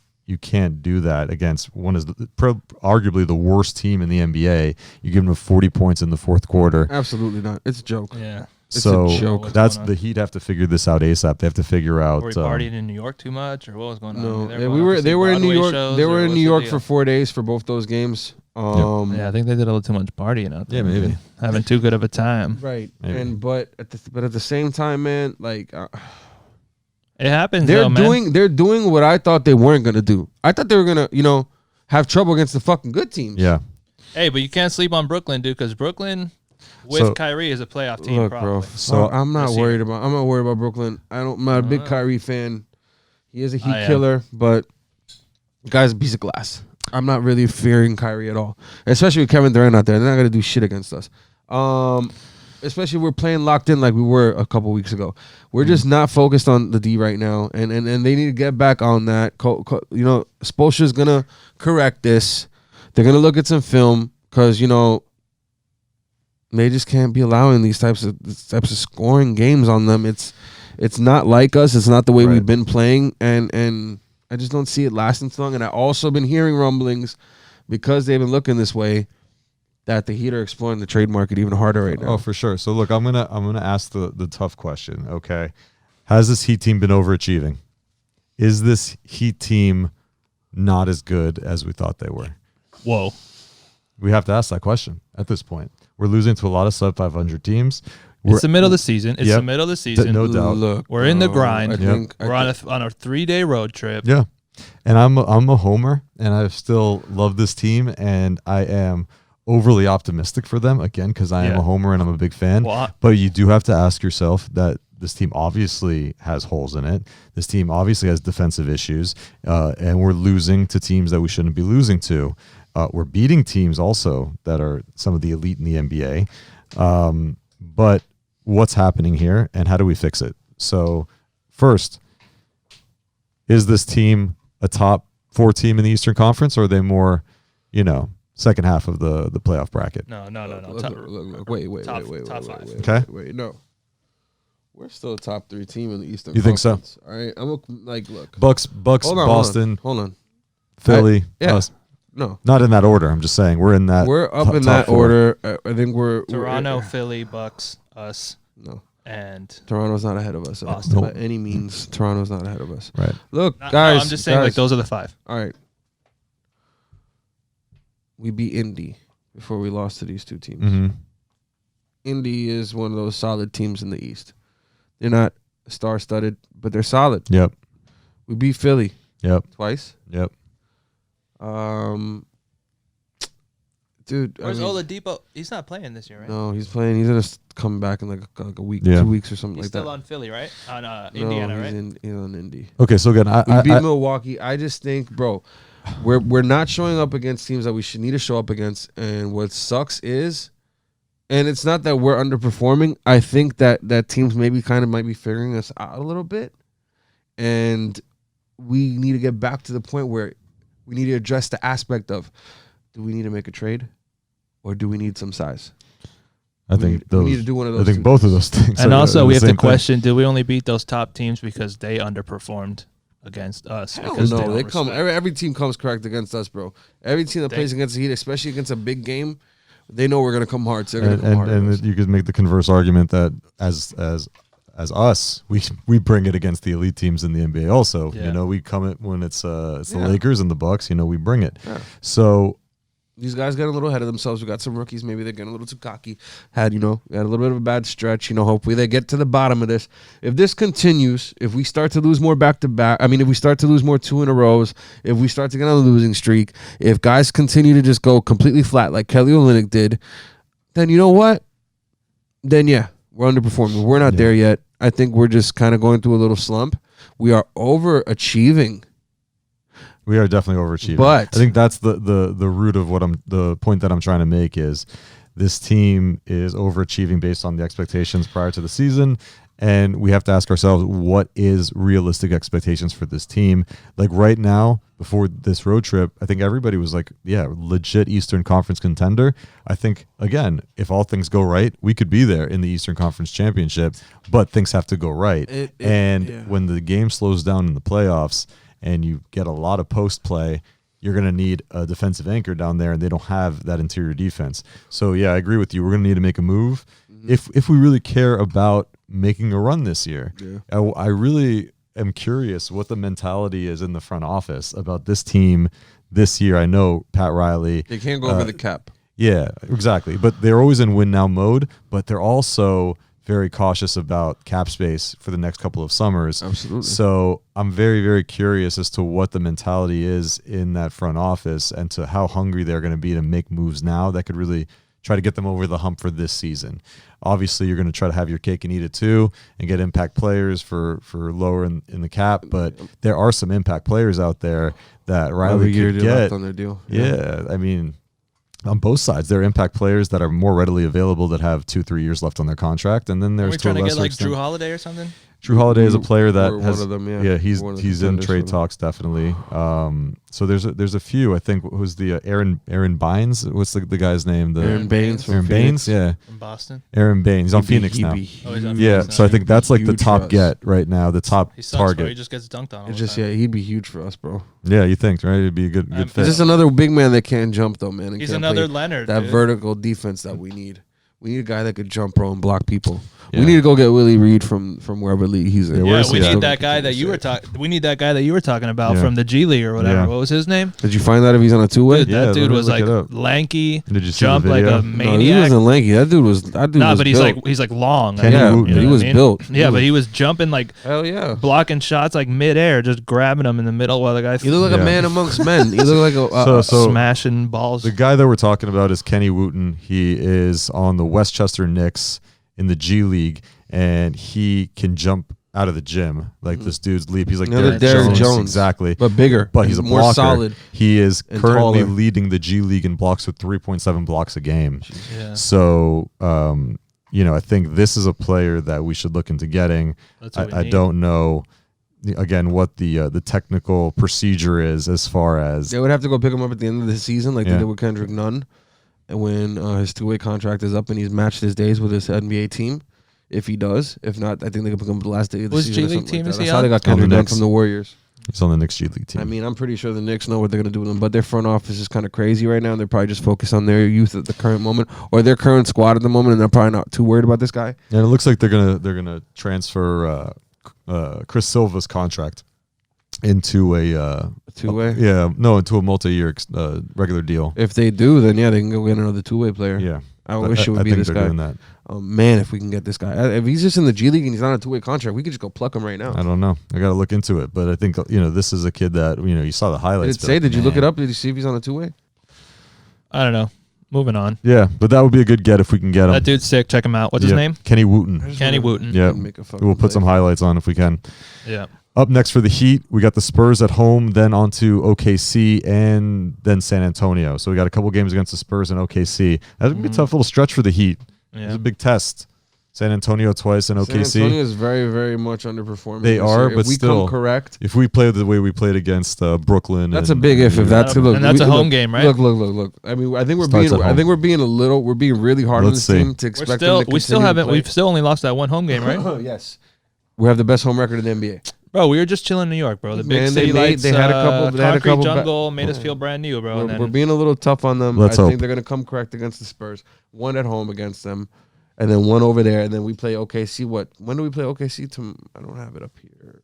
do that against arguably the worst team in the NBA. You give them 40 points in the fourth quarter. Absolutely not. It's a joke. Yeah. It's a joke. That's the Heat have to figure this out ASAP. They have to figure out. Were we partying in New York too much, or what was going on? No, they were in New York. They were in New York for 4 days for both those games. Yeah, I think they did a little too much partying out there. Yeah, maybe having too good of a time. Right. Maybe. But at the same time, man, like. It happens. They're doing what I thought they weren't gonna do. I thought they were gonna, you know, have trouble against the fucking good teams. Yeah. Hey, but you can't sleep on Brooklyn, dude, because Brooklyn with Kyrie is a playoff team. Look, probably. bro. So I'm not worried about Brooklyn. I'm not a big Kyrie fan. He is a Heat killer, but the guy's a piece of glass. I'm not really fearing Kyrie at all, especially with Kevin Durant out there. They're not gonna do shit against us. Especially we're playing locked in like we were a couple weeks ago. We're just not focused on the D right now, and they need to get back on that. You know, Spoelstra's gonna correct this. They're gonna look at some film because, you know, they just can't be allowing these types of scoring games on them. It's not like us. It's not the way we've been playing, and I just don't see it lasting so long. And I also been hearing rumblings because they've been looking this way, that the Heat are exploring the trade market even harder right now. Oh, for sure. So look, I'm gonna ask the tough question. Okay, has this Heat team been overachieving? Is this Heat team not as good as we thought they were? Whoa. We have to ask that question at this point. We're losing to a lot of sub 500 teams. It's the middle of the season. It's the middle of the season. No doubt. Look, we're in the grind. We're on a 3-day road trip. Yeah, and I'm a homer, and I still love this team, and I am overly optimistic for them again because I am a homer and I'm a big fan. But you do have to ask yourself that this team obviously has holes in it. This team obviously has defensive issues, and we're losing to teams that we shouldn't be losing to. We're beating teams also that are some of the elite in the NBA. But what's happening here, and how do we fix it? So first, is this team a top 4 team in the Eastern Conference, or are they more, you know, second half of the playoff bracket? No. Look, wait. Top 5. Okay. Wait, no. We're still a top 3 team in the Eastern You think Conference. so? All right. I'm like, look. Bucks, hold on, Boston, hold on. Philly. Us. No. Not in that order. I'm just saying we're in that. We're up in that order. I think we're Toronto, Philly, Bucks, us. No. And Toronto's not ahead of us. Boston. By any means, Toronto's not ahead of us. Right. Look, guys. No, I'm just saying, like, those are the 5. All right. We beat Indy before we lost to these 2 teams. Mm-hmm. Indy is one of those solid teams in the East. They're not star-studded, but they're solid. Yep. We beat Philly. Yep. Twice. Yep. Dude, where's Oladipo? He's not playing this year, right? No, he's playing. He's gonna come back in like a week, 2 weeks or something he's like that. He's still on Philly, right? On Indiana, right? He's on Indy. Okay, so again, we beat Milwaukee. I just think, bro, we're not showing up against teams that we should need to show up against. And what sucks is, and it's not that we're underperforming. I think that teams maybe might be figuring us out a little bit, and we need to get back to the point where we need to address the aspect of, do we need to make a trade, or do we need some size? I think we need to do one of those. I think both of those things. And also, we have to question: do we only beat those top teams because they underperformed against us? Hell no, they come. Every team comes correct against us, bro. Every team that plays against the Heat, especially against a big game, They know we're gonna come hard. So they're gonna come hard. And you could make the converse argument that as us, we bring it against the elite teams in the NBA. Also, Yeah. you know, we come it when it's the Lakers and the Bucks. You know, we bring it. Yeah. So These guys got a little ahead of themselves. We got some rookies. Maybe they're getting a little too cocky. Got a little bit of a bad stretch. You know, hopefully they get to the bottom of this. If this continues, if we start to lose more back-to-back, if we start to lose more 2 in a rows, if we start to get on a losing streak, if guys continue to just go completely flat like Kelly Olynyk did, then you know what? Then, yeah, we're underperforming. We're not there yet. I think we're just kind of going through a little slump. We are overachieving. we are definitely overachieving. But I think that's the root of the point that I'm trying to make is this team is overachieving based on the expectations prior to the season. And we have to ask ourselves, what is realistic expectations for this team? Like right now, before this road trip, I think everybody was like, yeah, legit Eastern Conference contender. I think, again, if all things go right, we could be there in the Eastern Conference Championship, but things have to go right. When the game slows down in the playoffs and you get a lot of post play, you're going to need a defensive anchor down there, and they don't have that interior defense. So, yeah, I agree with you. We're going to need to make a move. If we really care about making a run this year. I really am curious what the mentality is in the front office about this team this year. I know Pat Riley. They can't go over the cap. Yeah, exactly. But they're always in win now mode, but they're also very cautious about cap space for the next couple of summers. Absolutely. So I'm very, very curious as to what the mentality is in that front office and to how hungry they're going to be to make moves now that could really try to get them over the hump for this season. Obviously, you're going to try to have your cake and eat it too and get impact players for lower in the cap, but there are some impact players out there that Riley could get. Left on their deal. Yeah, I mean, on both sides, there are impact players that are more readily available that have 2-3 years left on their contract, and then there's Are we trying to get like Drew Holiday or something? Drew Holiday is a player that has one of them, he's in trade talks definitely. So there's a few. I think who's the Aaron Bynes? What's the guy's name? Aaron Baines. Aaron Baines, yeah. In Boston. Aaron Baines. He's on Phoenix now. He's on Yeah, Phoenix so now. I think that's like the Huge top for us. get right now, the top He sucks, target. bro. He just gets dunked on. All It's the just time. he's be huge for us, bro. Yeah, you think, right? It'd be a good Is fit. It's just another big man that can't jump though, man. and He's can't another play Leonard. that dude. vertical defense that we need. We need a guy that could jump, bro, and block people. Yeah. We need to go get Willie Reed from wherever league he's in. Yeah, Yeah, where's we he at? need that guy that you were talking. We need that guy that you were talking about Yeah. from the G League or whatever. Yeah. What was his name? Did you find out if he's on a two-way? Dude, Yeah, that dude let me was look like it up. lanky, Did you see jump the like video? a No, he maniac. wasn't lanky. That dude was Nah, but built. he's like long. Kenny Yeah, Wooten. he was built. Yeah, but he was jumping like Hell yeah. blocking shots like midair, just grabbing them in the middle while the guy He looked like Yeah. a man amongst men. He looked like a So smashing balls. the guy that we're talking about is Kenny Wooten. He is on the Westchester Knicks in the G League, and he can jump out of the gym. Like this dude's leap. He's like Another Derrick Derrick Jones. Exactly. but bigger. But he's a more blocker. solid. He is and currently taller. leading the G League in blocks with 3.7 blocks a game. Yeah. So, I think this is a player that we should look into getting. That's what we I need. don't know, again, what the technical procedure is as far as They would have to go pick him up at the end of the season, like Yeah. they did with Kendrick Nunn, and when his two-way contract is up and he's matched his days with his NBA team. If he does, if not, I think they could pick him up the last day of the Whose season. G or League something team like is that. he That's how they on? got On the Kendrick Nunn Knicks. from the Warriors. he's on the Knicks G League team. I mean, I'm pretty sure the Knicks know what they're going to do with him, but their front office is kind of crazy right now, and they're probably just focused on their youth at the current moment or their current squad at the moment, and they're probably not too worried about this guy. and it looks like they're gonna transfer Chris Silva's contract into a Two-way. into a multi-year regular deal. If they do, then yeah, they can go get another two-way player. Yeah, I wish it would be think this they're guy. doing that. Man, if we can get this guy, if he's just in the G League and he's on a two-way contract, we could just go pluck him right now. I don't know. I got to look into it, but I think this is a kid that you saw the Did highlights. it say? Did you look man. it up? Did you see if he's on a two-way? I don't know. Moving on. Yeah, but that would be a good get if we can get him. That dude's sick. Check him out. What's his Yeah. name? Kenny Wooten. Kenny Wooten. Yeah, Make a fucking we'll put some play. highlights on if we can. Yeah. Up next for the Heat, we got the Spurs at home, then on to OKC, and then San Antonio. So we got a couple games against the Spurs and OKC. That's going to be a tough little stretch for the Heat. Yeah. It's a big test. San Antonio twice and San OKC. Antonio is very, very much underperforming. They this are, year. but if we still. come correct, If we play the way we played against Brooklyn. that's a and- big if. If that's And that's a home game, right? Look. I mean, I think we're Starts being. at I home. think we're being really hard on Let's this see. team to We're expect still them to we still continue to haven't play. we've still only lost that one home game, right? Yes, we have the best home record in the NBA. Bro, we were just chilling in New York, bro. The big Man, city lights, they had a couple. They had a concrete couple. jungle made us feel brand new, bro. And We're then being a little tough on them. Let's I hope. think they're gonna come correct against the Spurs. One at home against them, and then one over there, and then we play OKC. When do we play OKC? I don't have it up here.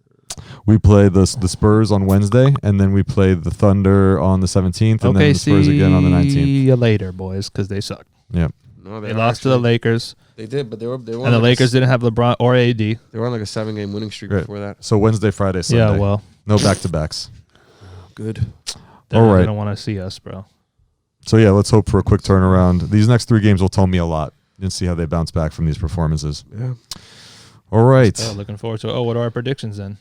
We play the Spurs on Wednesday, and then we play the Thunder on the 17th, and then the Spurs again on the 19th. See you later, boys, because they suck. Yeah. No, They lost to the Lakers, They did, but they were. and the Lakers didn't have LeBron or AD. They were on like a 7-game winning streak Great. before that. So Wednesday, Friday, Sunday. Yeah, well, No back-to-backs. Good. they're All not right. gonna want to see us, bro. So, yeah, let's hope for a quick turnaround. These next 3 games will tell me a lot and see how they bounce back from these performances. Yeah. All right. Oh, looking forward to it. Oh, what are our predictions then?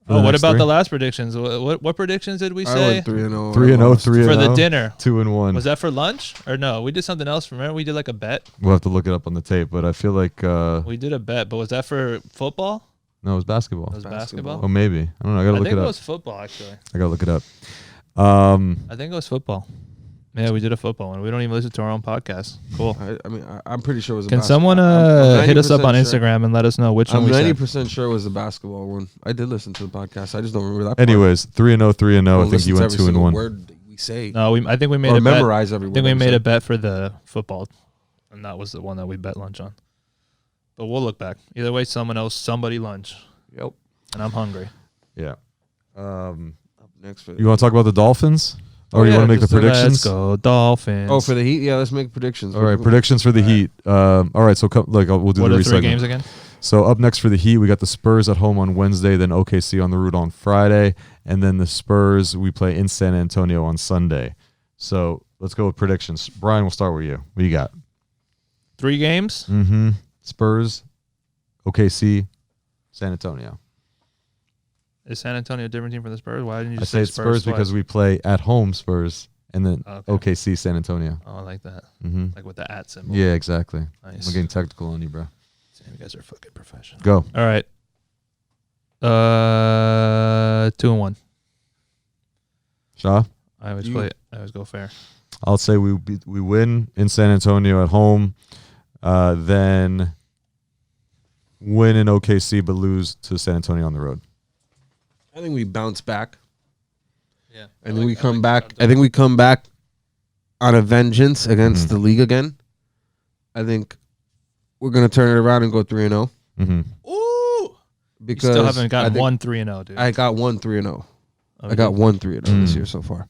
For the What next about 3? the last predictions? What predictions did we I say went 3-0. 3-0, 3-0. for the dinner? 2-1. Was that for lunch or no? We did something else. Remember, we did like a bet. We'll have to look it up on the tape, but I feel like We did a bet, but was that for football? no, it was basketball. It was basketball. Oh, maybe. I don't know. I gotta I look think it it up. was football actually. I gotta look it up. I think it was football. Yeah, we did a football one. We don't even listen to our own podcast. Cool. I'm pretty sure it was. Can basketball. someone I'm hit us up on 90% sure. Instagram and let us know which I'm one we said? 90% sure it was the basketball one. I did listen to the podcast. I just don't remember that. Anyways, 3-0, 3-0. Don't I think listen you to went every single 2-1. word that we say. No, I think we made Or a bet. memorize every I word. think we that made say. a bet for the football, and that was the one that we bet lunch on. But we'll look back. Either way, someone owes somebody lunch, Yep. and I'm hungry. Yeah. Up next for You want to talk about the Dolphins? Or Oh, you yeah, want to make the just, predictions? Let's go Dolphins. Oh, for the Heat? Yeah, let's make predictions. All right, predictions for the Heat. All right, so we'll do what the are the 3 segment. games again? So up next for the Heat, we got the Spurs at home on Wednesday, then OKC on the road on Friday, and then the Spurs we play in San Antonio on Sunday. So let's go with predictions. Brian, we'll start with you. What do you got? 3 games? Mm-hmm. Spurs, OKC, San Antonio. Is San Antonio a different team from the Spurs? Why didn't you I just say say it's Spurs twice? because we play at home Spurs, and then Okay. OKC, San Antonio. Oh, I like that. Mm-hmm. Like with the at symbol. Yeah, exactly. Nice. I'm getting technical on you, bro. Damn, you guys are fucking professional. Go. All right. 2-1. Shaw? I always go fair. I'll say we win in San Antonio at home, then win in OKC but lose to San Antonio on the road. I think we bounce back. Yeah. And then we come back. I think we come back on a vengeance against the league again. I think we're going to turn it around and go 3-0. Mm-hmm. Ooh. Because You still haven't gotten I think 1 3-0, dude. I got 1 3-0. Oh, I got 1 3-0 this year so far.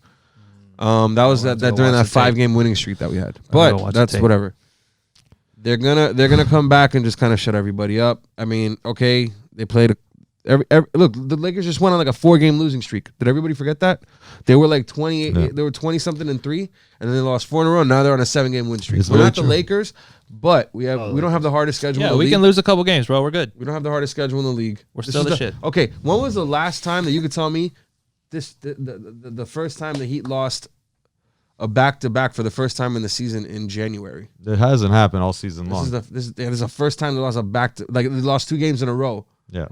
That was that go during watch that the tape. 5-game winning streak that we had. go But watch that's the tape. whatever. They're gonna come back and just kind of shut everybody up. I mean, okay, they played. Look, the Lakers just went on like a 4-game losing streak. Did everybody forget that? They were like 28. No. They were 20 something and 3, and then they lost 4 in a row. Now they're on a 7-game win streak. It's We're very not the true. Lakers, but we don't have the hardest schedule. in Yeah, the we league. can lose a couple games, bro. We're good. We don't have the hardest schedule in the league. We're This still is the shit. Okay, when was the last time that you could tell me the first time the Heat lost a back-to-back for the first time in the season in January? It hasn't happened all season long. This is the first time they lost a they lost 2 games in a row Yeah.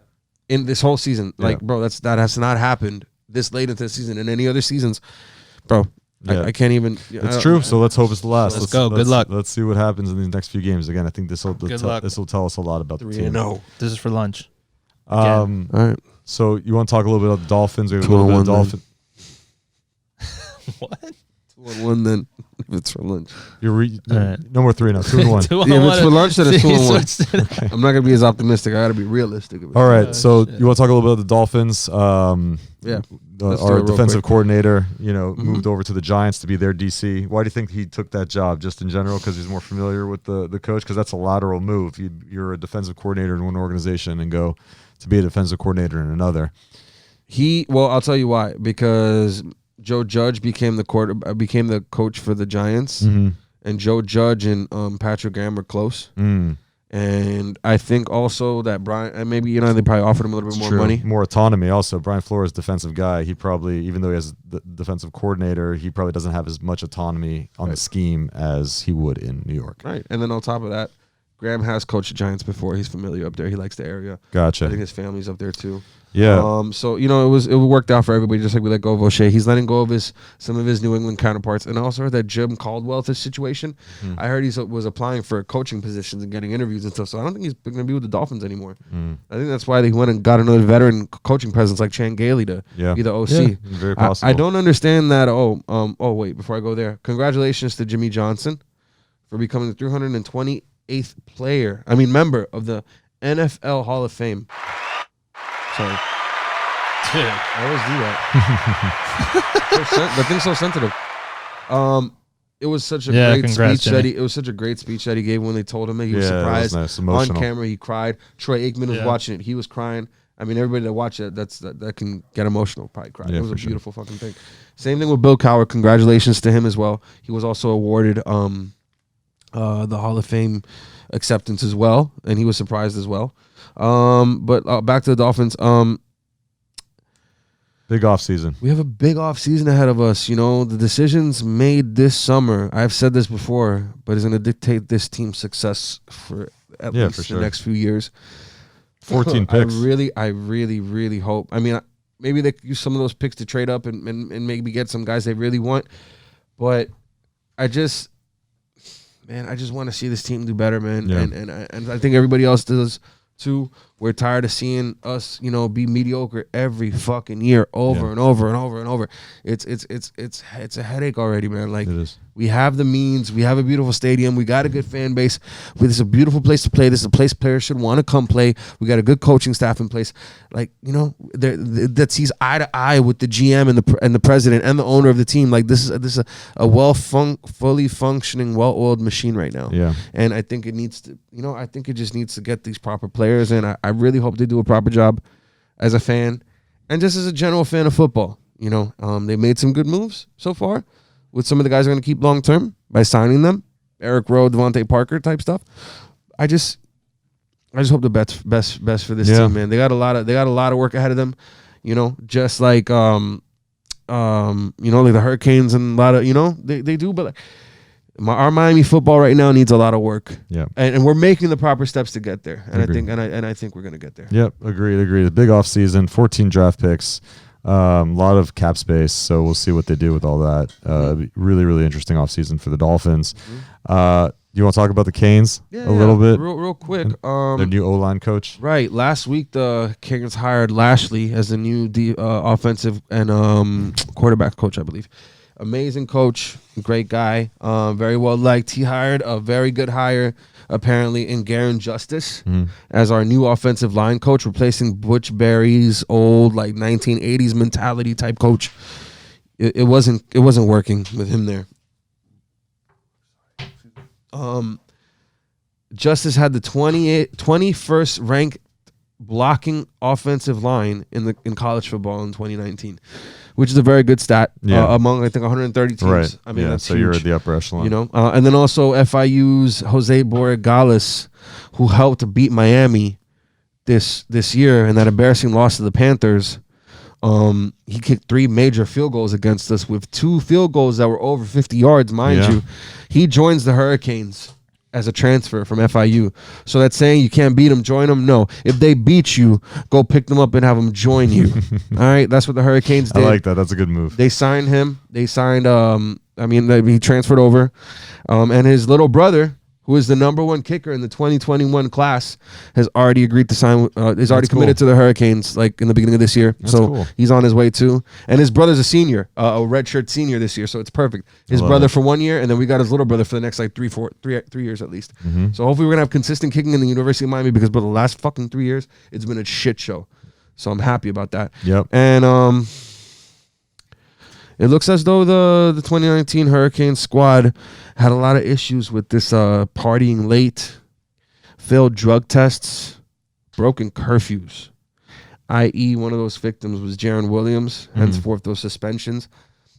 in this whole season. Yeah. Like, bro, that has not happened this late into the season in any other seasons, bro. Yeah. I can't even. It's true. So let's hope it's the last. Let's go. Good luck. Let's see what happens in these next few games. Again, I think this will luck. tell us a lot about the team. This is for lunch. All right. So you want to talk a little bit about the Dolphins? We have a 2-1 little bit of then. Dolphins. What? 2-1 then. If it's for lunch. You're All right. no more 3-0. 2-1. Yeah, if it's for lunch, then it's 2-1. switched it. I'm not gonna be as optimistic. I gotta be realistic. All right. So shit. you want to talk a little bit about the Dolphins? Yeah. Let's do Our it real defensive quick. coordinator, moved over to the Giants to be their DC. Why do you think he took that job? Just in general, because he's more familiar with the coach? Because that's a lateral move. You're a defensive coordinator in one organization and go to be a defensive coordinator in another. Well, I'll tell you why. Because Joe Judge became the coach for the Giants, and Joe Judge and Patrick Graham were close. And I think also that Brian, and maybe they probably offered him a little bit more money. More autonomy also. Brian Flores, defensive guy, he probably, even though he has the defensive coordinator, he probably doesn't have as much autonomy on the scheme as he would in New York. Right. And then on top of that, Graham has coached the Giants before. He's familiar up there. He likes the area. Gotcha. I think his family's up there too. Yeah. So it worked out for everybody. Just like we let go of O'Shea, he's letting go of some of his New England counterparts, and I also heard that Jim Caldwell situation. I heard he was applying for coaching positions and getting interviews and stuff. So I don't think he's going to be with the Dolphins anymore. I think that's why they went and got another veteran coaching presence like Chan Gailey to be the OC. Yeah, very possible. I don't understand that. Wait, before I go there, congratulations to Jimmy Johnson for becoming the 328th member of the NFL Hall of Fame. Sorry. I always do that. The thing's so sensitive. It was such a great speech that he gave when they told him that he was surprised. Nice. On camera, he cried. Troy Aikman was watching it. He was crying. I mean, everybody that watched it, that can get emotional, probably cry. It was a beautiful fucking thing. Same thing with Bill Cowher. Congratulations to him as well. He was also awarded the Hall of Fame acceptance as well, and he was surprised as well. But back to the Dolphins. Big off season. We have a big off season ahead of us. You know, the decisions made this summer, I've said this before, but it's going to dictate this team's success for at least the next few years. 14 picks. I really hope. I mean, maybe they could use some of those picks to trade up and maybe get some guys they really want. But I just want to see this team do better, man. Yeah. And I think everybody else does too. We're tired of seeing us, be mediocre every fucking year over and over and over and over. It's a headache already, man. Like, we have the means, we have a beautiful stadium, we got a good fan base. This is a beautiful place to play. This is a place players should want to come play. We got a good coaching staff in place. Like, that sees eye to eye with the GM and the president and the owner of the team. Like, this is a fully functioning, well-oiled machine right now. Yeah. And I think it needs to, I think it just needs to get these proper players in. I really hope they do a proper job as a fan and just as a general fan of football. They made some good moves so far with some of the guys they're going to keep long term by signing them. Eric Rowe, Devontae Parker type stuff. I just hope the best for this team, man. They got a lot of work ahead of them. Just like like the Hurricanes and a lot of they do, but our Miami football right now needs a lot of work. Yeah, and we're making the proper steps to get there. And I think we're gonna get there. Yep, agreed. A big off season, 14 draft picks, a lot of cap space. So we'll see what they do with all that. Really, really interesting off season for the Dolphins. You want to talk about the Canes a little bit, real quick? Their new O-line coach. Right. Last week, the Canes hired Lashley as the new offensive and quarterback coach, I believe. Amazing coach, great guy, very well liked. He hired a very good hire, apparently, in Garen Justice as our new offensive line coach, replacing Butch Berry's old 1980s mentality type coach. It wasn't working with him there. Justice had the 21st ranked blocking offensive line in college football in 2019. Which is a very good stat among, I think, 130 teams. Right. I mean, that's so huge. You're at the upper echelon. And then also FIU's Jose Borregales, who helped beat Miami this year in that embarrassing loss to the Panthers. He kicked 3 major field goals against us with 2 field goals that were over 50 yards, mind you. He joins the Hurricanes as a transfer from FIU. So that's saying you can't beat them, join them? No. If they beat you, go pick them up and have them join you. All right? That's what the Hurricanes did. I like that. That's a good move. They signed him. They signed, he transferred over. And his little brother, who is the number 1 kicker in the 2021 class, has already agreed to sign, is already committed to the Hurricanes, in the beginning of this year. That's cool. He's on his way too. And his brother's a senior, a redshirt senior this year, so it's perfect. His brother for 1 year, and then we got his little brother for the next 3 years at least. So hopefully we're going to have consistent kicking in the University of Miami because for the last fucking 3 years, it's been a shit show. So I'm happy about that. Yep. And it looks as though the 2019 Hurricane squad had a lot of issues with this partying late, failed drug tests, broken curfews, i.e. one of those victims was Jaron Williams, henceforth those suspensions.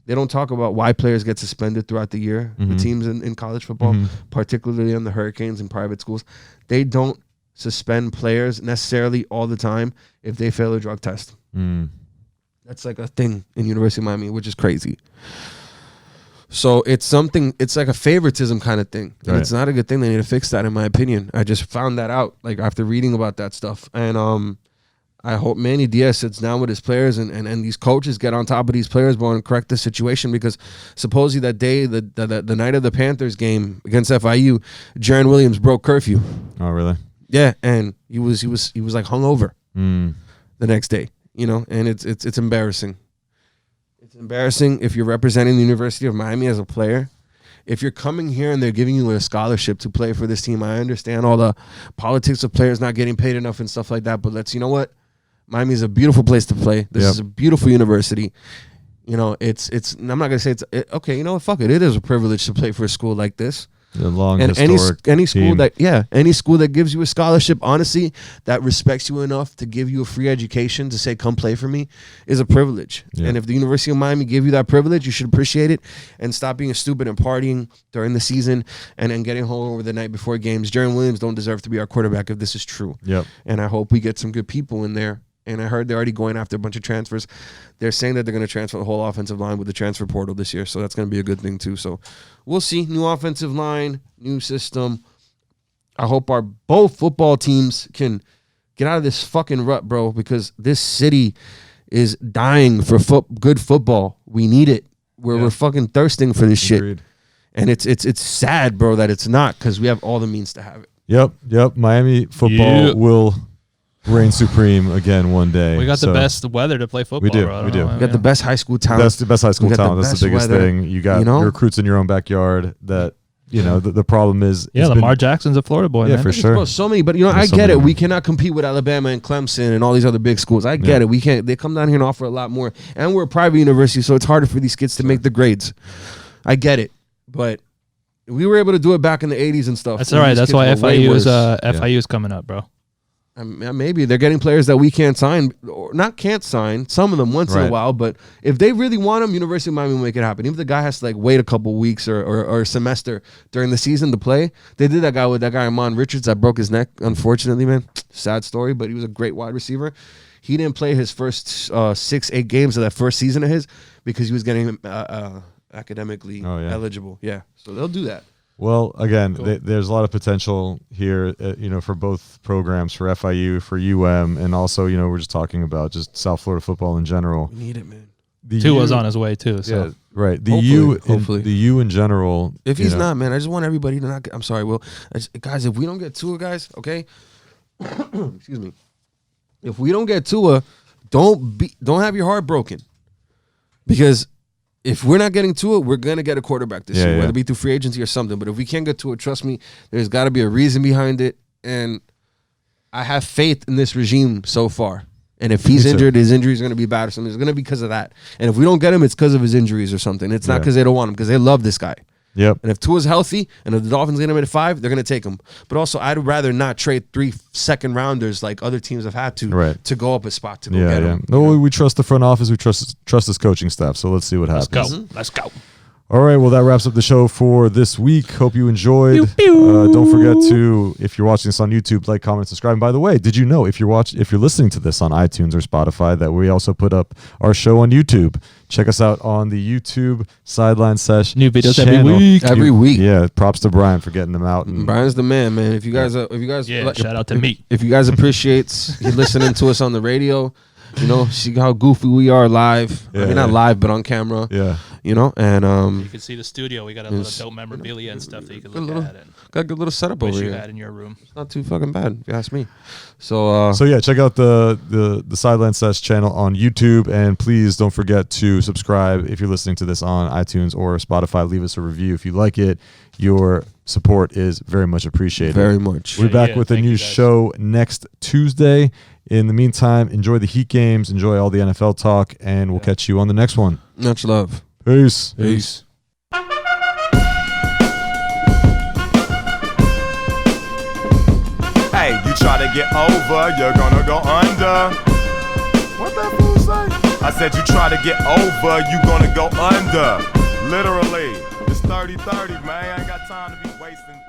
They don't talk about why players get suspended throughout the year, the teams in college football, particularly on the Hurricanes and private schools. They don't suspend players necessarily all the time if they fail a drug test. That's like a thing in University of Miami, which is crazy. So it's something. It's like a favoritism kind of thing, and it's not a good thing. They need to fix that, in my opinion. I just found that out like after reading about that stuff, and I hope Manny Diaz sits down with his players and these coaches get on top of these players, bro, and correct the situation, because supposedly that day, the night of the Panthers game against FIU, Jaron Williams broke curfew. Oh, really? Yeah, and he was like hungover the next day, you know, and it's embarrassing. It's embarrassing if you're representing the University of Miami as a player. If you're coming here and they're giving you a scholarship to play for this team, I understand all the politics of players not getting paid enough and stuff like that, but you know what? Miami is a beautiful place to play. This is a beautiful university. You know, it's. I'm not gonna say okay. You know what? Fuck it. It is a privilege to play for a school like this. The long and historic any school team. any school that gives you a scholarship, honestly, that respects you enough to give you a free education to say come play for me, is a privilege. Yeah. And if the University of Miami gave you that privilege, you should appreciate it and stop being stupid and partying during the season and getting home over the night before games. Jaron Williams don't deserve to be our quarterback if this is true. Yep. And I hope we get some good people in there. And I heard they're already going after a bunch of transfers. They're saying that they're going to transfer the whole offensive line with the transfer portal this year. So that's going to be a good thing too. So we'll see. New offensive line, new system. I hope our both football teams can get out of this fucking rut, bro, because this city is dying for good football. We need it. We're fucking thirsting for this Agreed. shit. And it's sad, bro, that it's not, because we have all the means to have it. Yep. Miami football will reign supreme again one day. We got the best weather to play football. We do. Bro. We do. We got the best high school talent. That's the best high school talent. That's the biggest weather. thing. You got your recruits in your own backyard. That the problem is. Lamar Jackson's a Florida boy. Yeah, man. for sure. Bro, so many, but I get it. We cannot compete with Alabama and Clemson and all these other big schools. I get it. We can't. They come down here and offer a lot more, and we're a private university, so it's harder for these kids to make the grades. I get it, but we were able to do it back in the '80s and stuff. That's all right. That's why FIU is coming up, bro. Maybe they're getting players that we can't sign, or not can't sign, some of them once in a while, but if they really want them, University of Miami will make it happen. Even if the guy has to wait a couple weeks or a semester during the season to play. They did that guy with that guy Amon Richards that broke his neck, unfortunately, man. Sad story, but he was a great wide receiver. He didn't play his first 6-8 games of that first season of his because he was getting academically eligible. Yeah, so they'll do that. Well, again, there's a lot of potential here, for both programs, for FIU, for UM, and also, we're just talking about just South Florida football in general. We need it, man. Tua's on his way too. So. Yeah, right. The U in general. If he's not, man, I just want everybody to not. I'm sorry, Will. Guys, if we don't get Tua, guys, okay. Excuse me. If we don't get Tua, don't have your heart broken, because if we're not getting to it, we're going to get a quarterback this year, whether it be through free agency or something. But if we can't get to it, trust me, there's got to be a reason behind it. And I have faith in this regime so far. And if he's injured, his injuries are going to be bad or something. It's going to be because of that. And if we don't get him, it's because of his injuries or something. It's not because they don't want him, because they love this guy. Yep. And if Tua's healthy and if the Dolphins get him at 5, they're going to take him. But also, I'd rather not trade 3 second rounders like other teams have had to go up a spot to go get him. No, we trust the front office. We trust this coaching staff. So let's see what happens. Let's go. All right. Well, that wraps up the show for this week. Hope you enjoyed. Don't forget to, if you're watching this on YouTube, like, comment, subscribe. And by the way, did you know if you're listening to this on iTunes or Spotify that we also put up our show on YouTube? Check us out on the YouTube Sideline Sesh. New videos channel. Every week. Yeah. Props to Brian for getting them out. And Brian's the man, man. If you guys, shout out to me. If you guys appreciate listening to us on the radio, see how goofy we are live. I mean, not live, but on camera. Yeah. And you can see the studio. We got a little dope memorabilia and stuff that you can look at. And got a good little setup over here. You had in your room. It's not too fucking bad, if you ask me. So check out the Sideline Sesh channel on YouTube, and please don't forget to subscribe if you're listening to this on iTunes or Spotify. Leave us a review if you like it. Your support is very much appreciated. Very much. We're back with a new show next Tuesday. In the meantime, enjoy the Heat games, enjoy all the NFL talk, and we'll catch you on the next one. Much love. Peace. Peace. Hey, you try to get over, you're gonna go under. What that fool say? I said you try to get over, you gonna go under. Literally. It's 30-30, man. I ain't got time to be wasting